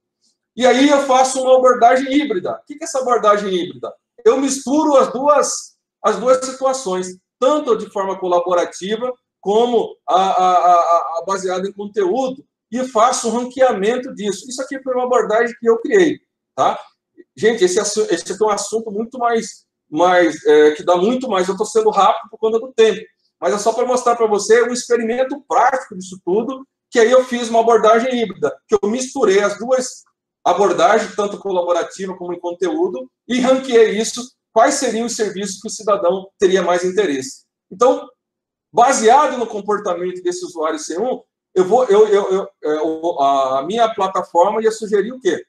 E aí eu faço uma abordagem híbrida. O que é essa abordagem híbrida? Eu misturo as duas situações, tanto de forma colaborativa, como a baseada em conteúdo, e faço um ranqueamento disso. Isso aqui foi uma abordagem que eu criei. Tá? Gente, esse aqui é um assunto muito mais que dá muito mais. Eu estou sendo rápido por conta do tempo, mas é só para mostrar para você um experimento prático disso tudo, que aí eu fiz uma abordagem híbrida, que eu misturei as duas abordagens, tanto colaborativa como em conteúdo, e ranqueei isso, quais seriam os serviços que o cidadão teria mais interesse. Então, baseado no comportamento desse usuário C1, a minha plataforma ia sugerir o quê?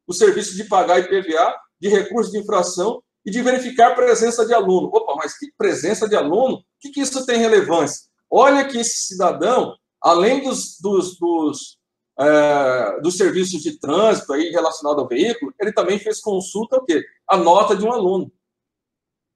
O serviço de pagar IPVA, de recurso de infração e de verificar a presença de aluno. Opa, mas que presença de aluno? O que isso tem relevância? Olha que esse cidadão, além dos serviços de trânsito aí relacionado ao veículo, ele também fez consulta o quê? A nota de um aluno.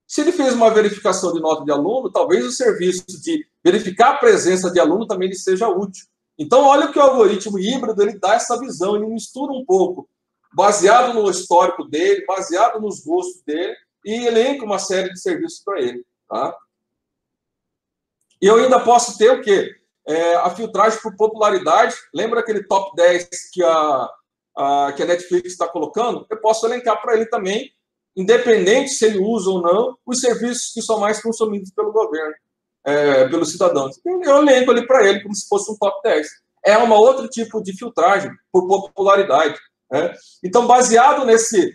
Se ele fez uma verificação de nota de aluno, talvez o serviço de verificar a presença de aluno também lhe seja útil. Então, olha que o algoritmo híbrido ele dá essa visão, ele mistura um pouco, baseado no histórico dele, baseado nos gostos dele, e elenca uma série de serviços para ele. Tá? E eu ainda posso ter o quê? A filtragem por popularidade. Lembra aquele top 10 que a Netflix está colocando? Eu posso elencar para ele também, independente se ele usa ou não, os serviços que são mais consumidos pelo governo, pelos cidadãos. Eu elenco ali para ele como se fosse um top 10. É um outro tipo de filtragem por popularidade. Então, baseado nesse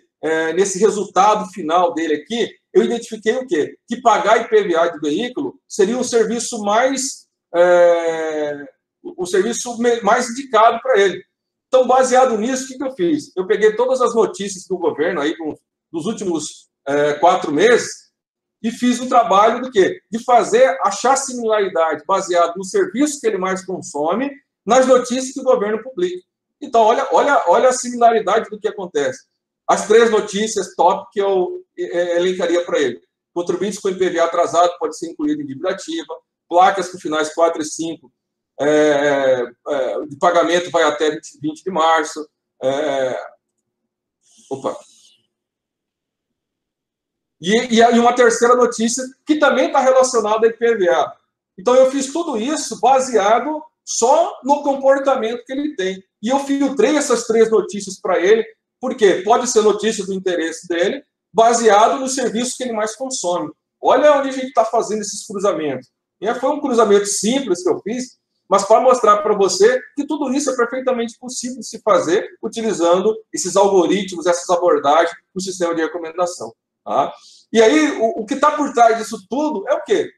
resultado final dele aqui, eu identifiquei o quê? Que pagar IPVA de veículo seria o serviço mais indicado para ele. Então, baseado nisso, o que eu fiz? Eu peguei todas as notícias do governo aí dos últimos 4 meses e fiz um trabalho do quê? De achar similaridade baseado no serviço que ele mais consome nas notícias que o governo publica. Então, olha a similaridade do que acontece. As 3 notícias top que eu elencaria para ele. Contribuintes com IPVA atrasado pode ser incluído em dívida ativa. Placas com finais 4 e 5 de pagamento vai até 20 de março. E uma terceira notícia que também está relacionada a IPVA. Então, eu fiz tudo isso baseado só no comportamento que ele tem. E eu filtrei essas 3 notícias para ele, porque pode ser notícia do interesse dele, baseado no serviço que ele mais consome. Olha onde a gente está fazendo esses cruzamentos. E foi um cruzamento simples que eu fiz, mas para mostrar para você que tudo isso é perfeitamente possível de se fazer utilizando esses algoritmos, essas abordagens no sistema de recomendação. Tá? E aí, o que está por trás disso tudo é o quê?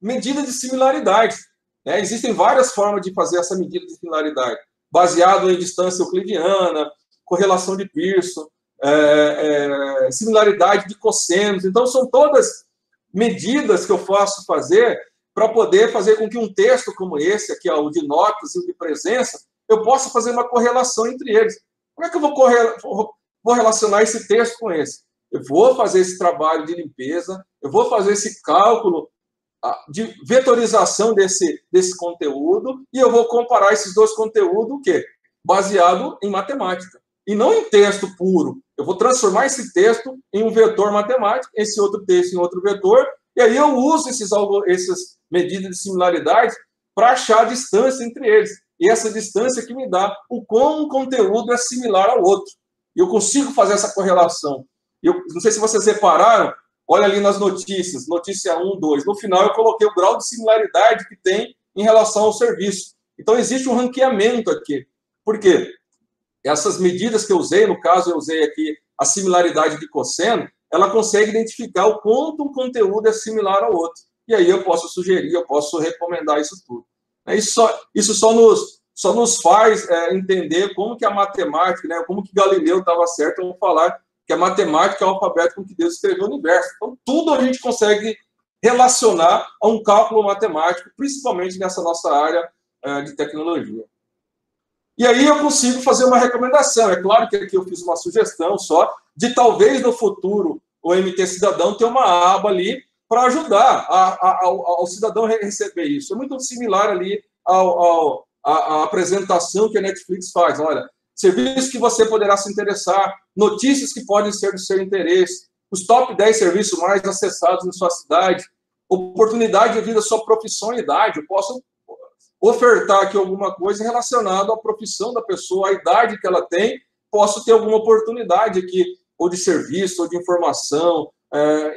Medida de similaridade. Né? Existem várias formas de fazer essa medida de similaridade, baseado em distância euclidiana, correlação de Pearson, similaridade de cossenos. Então, são todas medidas que eu posso fazer para poder fazer com que um texto como esse, aqui, ó, o de notas e o de presença, eu possa fazer uma correlação entre eles. Como é que eu vou relacionar esse texto com esse? Eu vou fazer esse trabalho de limpeza, eu vou fazer esse cálculo de vetorização desse conteúdo e eu vou comparar esses 2 conteúdos, o quê? Baseado em matemática. E não em texto puro. Eu vou transformar esse texto em um vetor matemático, esse outro texto em outro vetor, e aí eu uso essas medidas de similaridade para achar a distância entre eles. E essa distância que me dá o quão um conteúdo é similar ao outro. E eu consigo fazer essa correlação. Eu não sei se vocês repararam, olha ali nas notícias, notícia 1, 2. No final, eu coloquei o grau de similaridade que tem em relação ao serviço. Então, existe um ranqueamento aqui. Por quê? Essas medidas que eu usei, no caso, eu usei aqui a similaridade de cosseno, ela consegue identificar o quanto um conteúdo é similar ao outro. E aí eu posso sugerir, eu posso recomendar isso tudo. Isso só nos faz entender como que a matemática, né, como que Galileu estava certo ao falar que a matemática é o alfabeto com que Deus escreveu o universo. Então, tudo a gente consegue relacionar a um cálculo matemático, principalmente nessa nossa área de tecnologia. E aí eu consigo fazer uma recomendação. É claro que aqui eu fiz uma sugestão só de talvez no futuro o MT Cidadão ter uma aba ali para ajudar ao cidadão receber isso. É muito similar ali à apresentação que a Netflix faz. Olha, serviços que você poderá se interessar, notícias que podem ser do seu interesse, os top 10 serviços mais acessados em sua cidade, oportunidade devido à sua profissão e idade. Eu posso ofertar aqui alguma coisa relacionada à profissão da pessoa, à idade que ela tem, posso ter alguma oportunidade aqui, ou de serviço, ou de informação,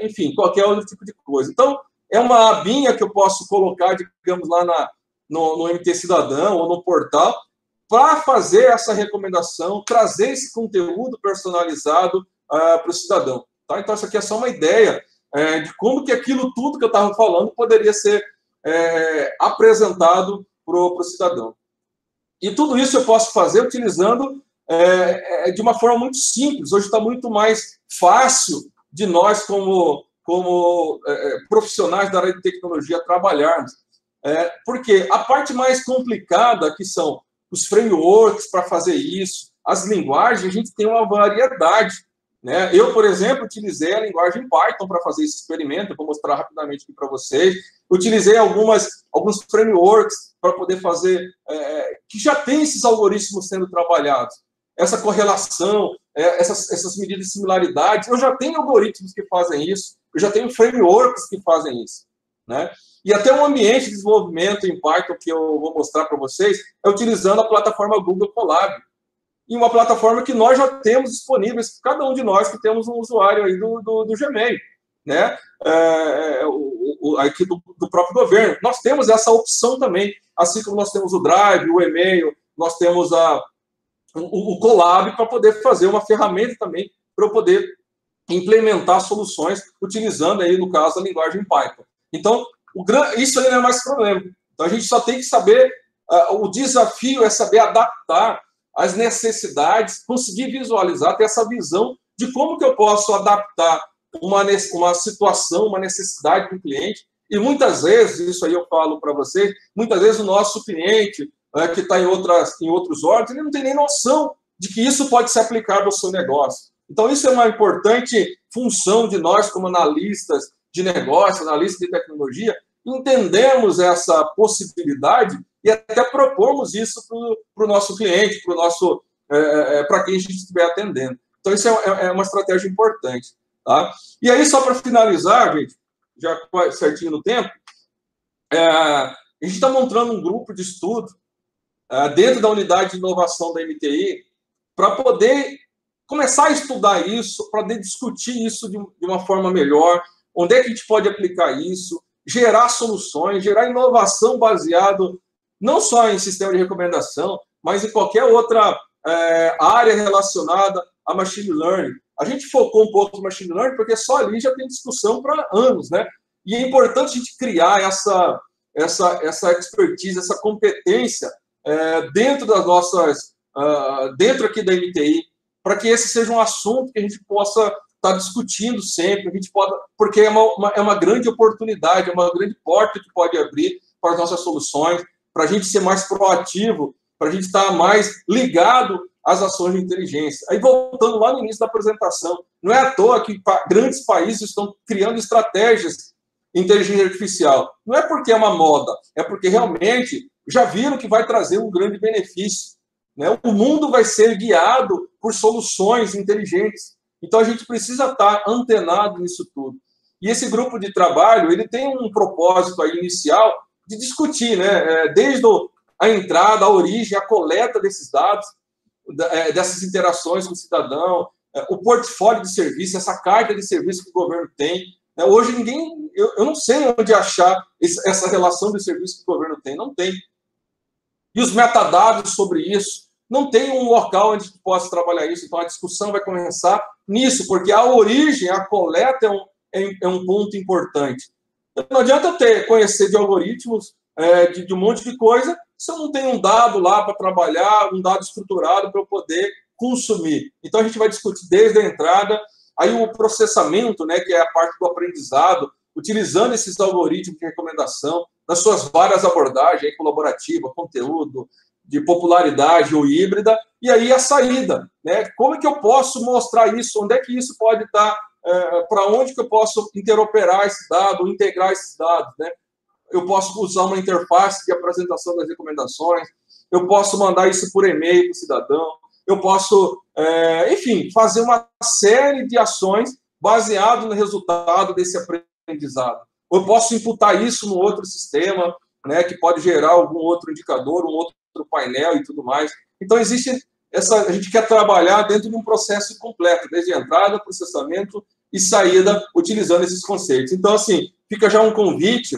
enfim, qualquer outro tipo de coisa. Então, é uma abinha que eu posso colocar, digamos, lá no MT Cidadão ou no portal, para fazer essa recomendação, trazer esse conteúdo personalizado para o cidadão. Tá? Então, isso aqui é só uma ideia de como que aquilo tudo que eu estava falando poderia ser apresentado para o cidadão. E tudo isso eu posso fazer utilizando de uma forma muito simples. Hoje está muito mais fácil de nós, como profissionais da área de tecnologia, trabalharmos. Porque a parte mais complicada, que são os frameworks para fazer isso, as linguagens, a gente tem uma variedade. Né? Eu, por exemplo, utilizei a linguagem Python para fazer esse experimento, eu vou mostrar rapidamente aqui para vocês. Utilizei alguns frameworks para poder fazer, que já tem esses algoritmos sendo trabalhados. Essa correlação, essas medidas de similaridade, eu já tenho algoritmos que fazem isso, eu já tenho frameworks que fazem isso. Né? E até um ambiente de desenvolvimento em Python que eu vou mostrar para vocês é utilizando a plataforma Google Colab. E uma plataforma que nós já temos disponíveis, cada um de nós que temos um usuário aí do Gmail, né? Aqui do próprio governo. Nós temos essa opção também, assim como nós temos o Drive, o e-mail, nós temos o Colab para poder fazer uma ferramenta também para eu poder implementar soluções utilizando aí, no caso, a linguagem Python. Então, isso aí não é mais problema. Então, a gente só tem que saber, o desafio é saber adaptar as necessidades, conseguir visualizar, ter essa visão de como que eu posso adaptar uma situação, uma necessidade do cliente. E muitas vezes, isso aí eu falo para vocês, muitas vezes o nosso cliente, que está em outros órgãos, ele não tem nem noção de que isso pode ser aplicado ao seu negócio. Então, isso é uma importante função de nós, como analistas de negócio, analistas de tecnologia, entendemos essa possibilidade e até propomos isso para o nosso cliente, para quem a gente estiver atendendo. Então, isso é uma estratégia importante. Tá? E aí, só para finalizar, gente, já certinho no tempo, a gente está montando um grupo de estudo dentro da unidade de inovação da MTI para poder começar a estudar isso, para poder discutir isso de uma forma melhor, onde é que a gente pode aplicar isso, gerar soluções, gerar inovação baseado não só em sistema de recomendação, mas em qualquer outra área relacionada a machine learning. A gente focou um pouco no machine learning porque só ali já tem discussão para anos, né? E é importante a gente criar essa expertise, essa competência dentro das nossas, dentro aqui da MTI, para que esse seja um assunto que a gente possa estar discutindo sempre, a gente pode, porque é uma grande oportunidade, é uma grande porta que pode abrir para as nossas soluções, para a gente ser mais proativo, para a gente estar mais ligado às ações de inteligência. Aí, voltando lá no início da apresentação, não é à toa que grandes países estão criando estratégias de inteligência artificial. Não é porque é uma moda, é porque realmente já viram que vai trazer um grande benefício, né? O mundo vai ser guiado por soluções inteligentes. Então, a gente precisa estar antenado nisso tudo. E esse grupo de trabalho, ele tem um propósito aí inicial de discutir, né? Desde a entrada, a origem, a coleta desses dados, dessas interações com o cidadão, o portfólio de serviço, essa carta de serviço que o governo tem. Hoje, eu não sei onde achar essa relação de serviço que o governo tem. Não tem. E os metadados sobre isso, não tem um local onde possa trabalhar isso. Então, a discussão vai começar nisso, porque a origem, a coleta é um ponto importante. Não adianta eu conhecer de algoritmos, de um monte de coisa, se eu não tenho um dado lá para trabalhar, um dado estruturado para eu poder consumir. Então, a gente vai discutir desde a entrada, aí o processamento, né, que é a parte do aprendizado, utilizando esses algoritmos de recomendação, nas suas várias abordagens, colaborativa, conteúdo, de popularidade ou híbrida, e aí a saída, né? Como é que eu posso mostrar isso? Onde é que isso pode estar? Para onde que eu posso interoperar esse dado, integrar esses dados, né? Eu posso usar uma interface de apresentação das recomendações, eu posso mandar isso por e-mail para o cidadão, eu posso, enfim, fazer uma série de ações baseado no resultado desse aprendizado. Eu posso imputar isso no outro sistema, né, que pode gerar algum outro indicador, um outro painel e tudo mais. Então, a gente quer trabalhar dentro de um processo completo, desde entrada, processamento e saída, utilizando esses conceitos. Então, assim, fica já um convite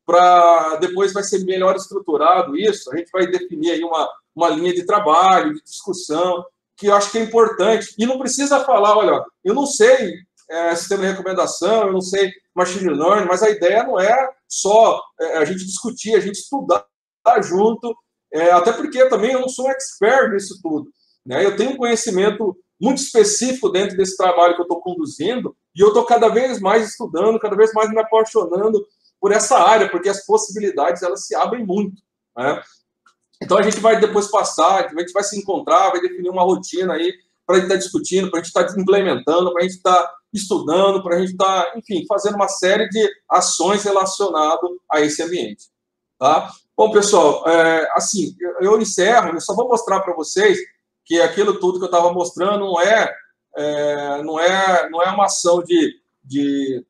para depois vai ser melhor estruturado isso, a gente vai definir aí uma linha de trabalho, de discussão, que eu acho que é importante. E não precisa falar, olha, eu não sei sistema de recomendação, eu não sei machine learning, mas a ideia não é só a gente discutir, a gente estudar junto, até porque também eu não sou um expert nisso tudo, né? Eu tenho um conhecimento muito específico dentro desse trabalho que eu estou conduzindo e eu estou cada vez mais estudando, cada vez mais me apaixonando por essa área, porque as possibilidades elas se abrem muito, né? Então a gente vai depois passar, a gente vai se encontrar, vai definir uma rotina aí para a gente estar discutindo, para a gente estar implementando, para a gente estar estudando, para a gente estar, enfim, fazendo uma série de ações relacionadas a esse ambiente, tá? Bom, pessoal, assim, eu encerro, eu só vou mostrar para vocês que aquilo tudo que eu estava mostrando não é uma ação de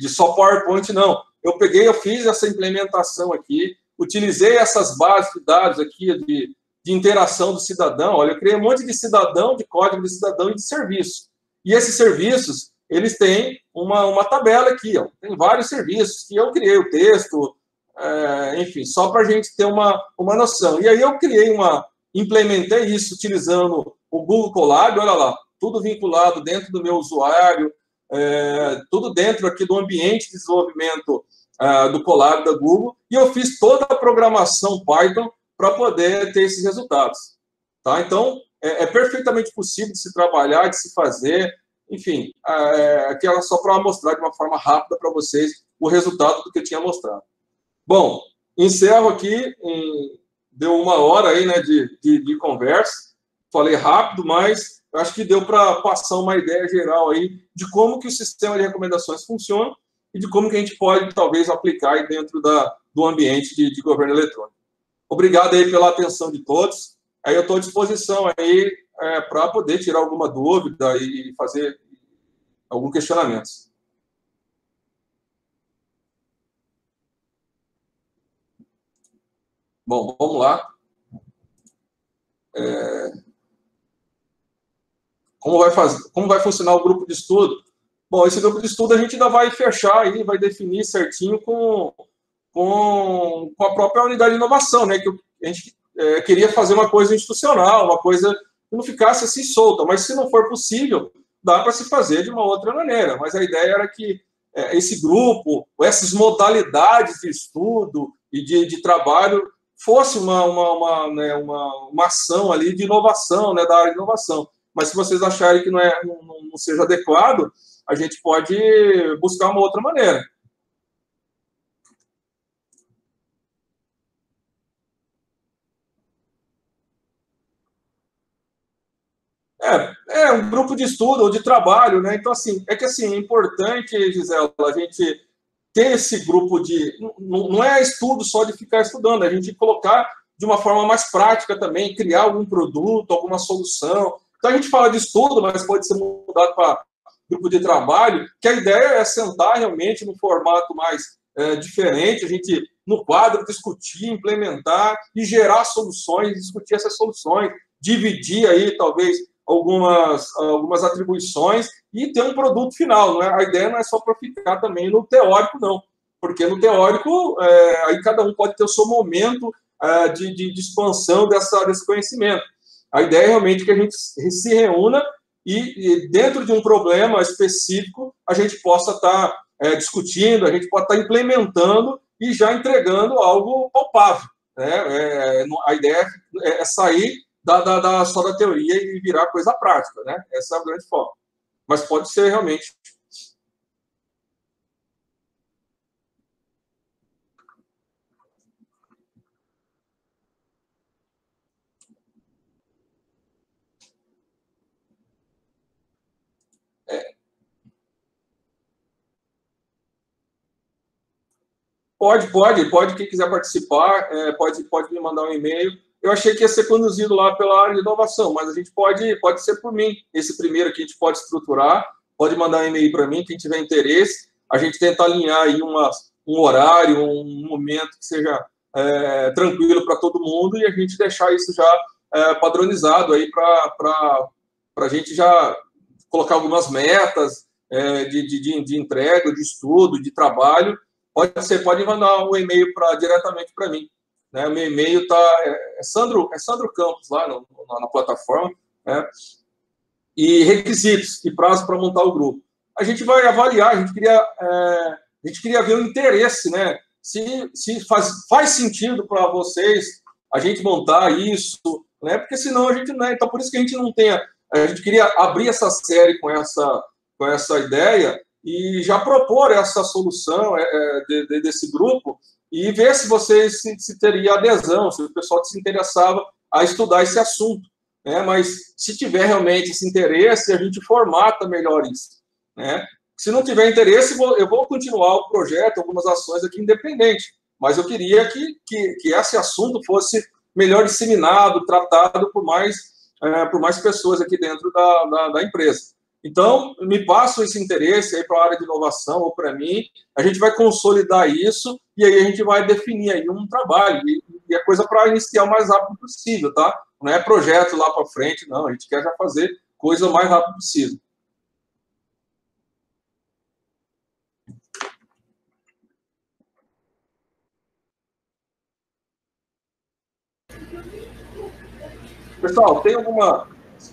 só PowerPoint, não. Eu fiz essa implementação aqui, utilizei essas bases de dados aqui de interação do cidadão. Olha, eu criei um monte de cidadão, de código de cidadão e de serviço. E esses serviços, eles têm uma tabela aqui, ó. Tem vários serviços que eu criei o texto, enfim, só para a gente ter uma noção. E aí eu implementei isso utilizando o Google Colab, olha lá, tudo vinculado dentro do meu usuário, tudo dentro aqui do ambiente de desenvolvimento do Colab da Google, e eu fiz toda a programação Python para poder ter esses resultados. Tá? Então, é perfeitamente possível de se trabalhar, de se fazer, enfim, aqui era só para mostrar de uma forma rápida para vocês o resultado do que eu tinha mostrado. Bom, encerro aqui, deu 1 hora aí, né, de conversa, falei rápido, mas eu acho que deu para passar uma ideia geral aí de como que o sistema de recomendações funciona e de como que a gente pode, talvez, aplicar aí dentro do ambiente de governo eletrônico. Obrigado aí pela atenção de todos. Aí eu estou à disposição aí para poder tirar alguma dúvida e fazer algum questionamento. Bom, vamos lá. Como vai funcionar o grupo de estudo? Bom, esse grupo de estudo a gente ainda vai fechar aí, vai definir certinho com a própria unidade de inovação, né? Que a gente queria fazer uma coisa institucional, uma coisa que não ficasse assim solta, mas se não for possível, dá para se fazer de uma outra maneira. Mas a ideia era que esse grupo, essas modalidades de estudo e de trabalho fosse uma ação ali de inovação, né, da área de inovação. Mas se vocês acharem que não seja adequado, a gente pode buscar uma outra maneira. Um grupo de estudo ou de trabalho, né? Então, assim, é importante, Gisela, a gente ter esse grupo de... Não é estudo só de ficar estudando, a gente colocar de uma forma mais prática também, criar algum produto, alguma solução. Então, a gente fala de estudo, mas pode ser mudado para grupo de trabalho, que a ideia é sentar realmente no formato mais diferente, a gente, no quadro, discutir, implementar e gerar soluções, discutir essas soluções, dividir aí, talvez, algumas atribuições e ter um produto final. Não é? A ideia não é só para ficar também no teórico, não. Porque no teórico, aí cada um pode ter o seu momento de expansão desse conhecimento. A ideia é realmente que a gente se reúna e dentro de um problema específico, a gente possa estar discutindo, a gente pode estar implementando e já entregando algo palpável. Né? A ideia é sair só da teoria e virar coisa prática, né? Essa é a grande forma. Mas pode ser realmente. Pode. Quem quiser participar, pode me mandar um e-mail. Eu achei que ia ser conduzido lá pela área de inovação, mas a gente pode ser por mim. Esse primeiro aqui a gente pode estruturar, pode mandar um e-mail para mim, quem tiver interesse. A gente tenta alinhar aí um horário, um momento que seja tranquilo para todo mundo e a gente deixar isso já padronizado aí para a gente já colocar algumas metas de entrega, de estudo, de trabalho. Pode mandar um e-mail diretamente para mim. Né? O meu e-mail é Sandro Campos, lá na plataforma. Né? E requisitos e prazo para montar o grupo. A gente vai avaliar, a gente queria ver o interesse, né? Se faz sentido para vocês a gente montar isso, né? Porque senão a gente não... Então, por isso que a gente não tem... A gente queria abrir essa série com essa ideia e já propor essa solução desse grupo e ver se vocês se teria adesão, se o pessoal se interessava a estudar esse assunto. Mas se tiver realmente esse interesse, a gente formata melhor isso. Né? Se não tiver interesse, eu vou continuar o projeto, algumas ações aqui independente, mas eu queria que esse assunto fosse melhor disseminado, tratado por mais pessoas aqui dentro da empresa. Então, me passa esse interesse aí para a área de inovação ou para mim, a gente vai consolidar isso e aí a gente vai definir aí um trabalho e a coisa para iniciar o mais rápido possível, tá? Não é projeto lá para frente, não, a gente quer já fazer coisa o mais rápido possível. Pessoal, tem alguma...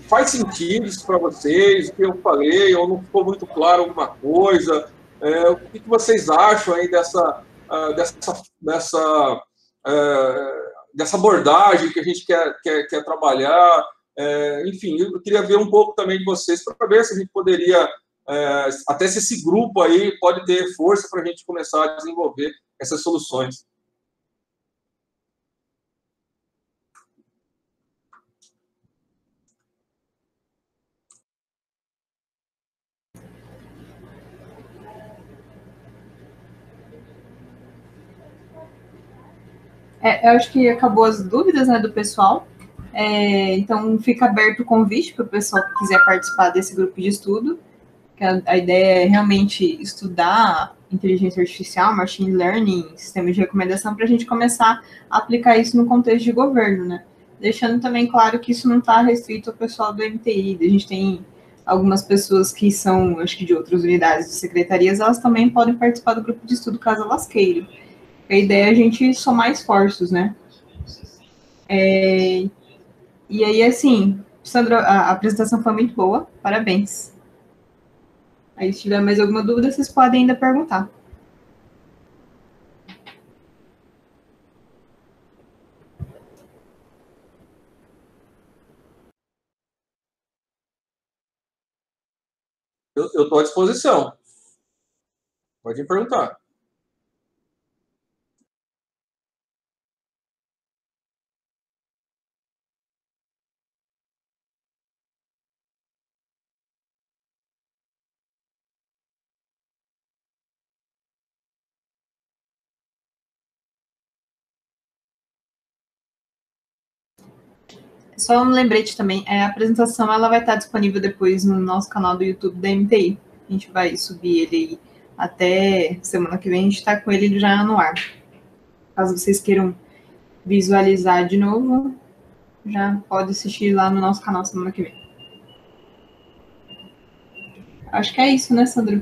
Faz sentido isso para vocês, o que eu falei, ou não ficou muito claro alguma coisa? O que vocês acham aí dessa abordagem que a gente quer trabalhar? Enfim, eu queria ver um pouco também de vocês para ver se a gente poderia, até se esse grupo aí pode ter força para a gente começar a desenvolver essas soluções. Eu acho que acabou as dúvidas, né, do pessoal. Então, fica aberto o convite para o pessoal que quiser participar desse grupo de estudo. que a ideia é realmente estudar inteligência artificial, machine learning, sistemas de recomendação, para a gente começar a aplicar isso no contexto de governo, né? Deixando também claro que isso não está restrito ao pessoal do MTI. A gente tem algumas pessoas que são, acho que de outras unidades de secretarias, elas também podem participar do grupo de estudo caso elas queiram. A ideia é a gente somar esforços, né? E aí, assim, Sandra, a apresentação foi muito boa, parabéns. Aí, se tiver mais alguma dúvida, vocês podem ainda perguntar. Eu estou à disposição. Pode me perguntar. Só um lembrete também, a apresentação ela vai estar disponível depois no nosso canal do YouTube da MTI. A gente vai subir ele aí até semana que vem, a gente está com ele já no ar. Caso vocês queiram visualizar de novo, já pode assistir lá no nosso canal semana que vem. Acho que é isso, né, Sandro?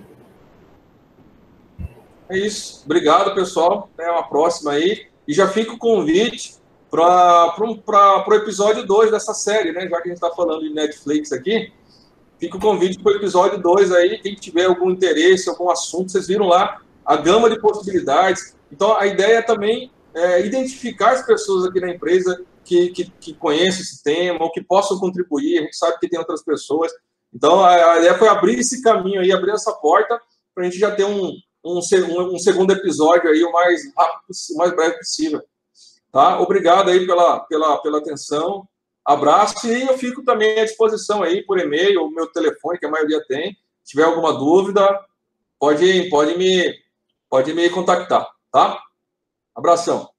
É isso. Obrigado, pessoal. Até uma próxima aí. E já fica o convite para o episódio 2 dessa série, né? Já que a gente está falando de Netflix aqui, fica o convite para o episódio 2 aí. Quem tiver algum interesse, algum assunto, vocês viram lá a gama de possibilidades. Então, a ideia é também identificar as pessoas aqui na empresa que conhecem esse tema ou que possam contribuir. A gente sabe que tem outras pessoas. Então, a ideia foi abrir esse caminho aí, abrir essa porta para a gente já ter um segundo episódio aí o mais rápido, o mais breve possível. Tá? Obrigado aí pela atenção. Abraço e eu fico também à disposição aí por e-mail, o meu telefone, que a maioria tem. Se tiver alguma dúvida, pode me contactar, tá? Abração.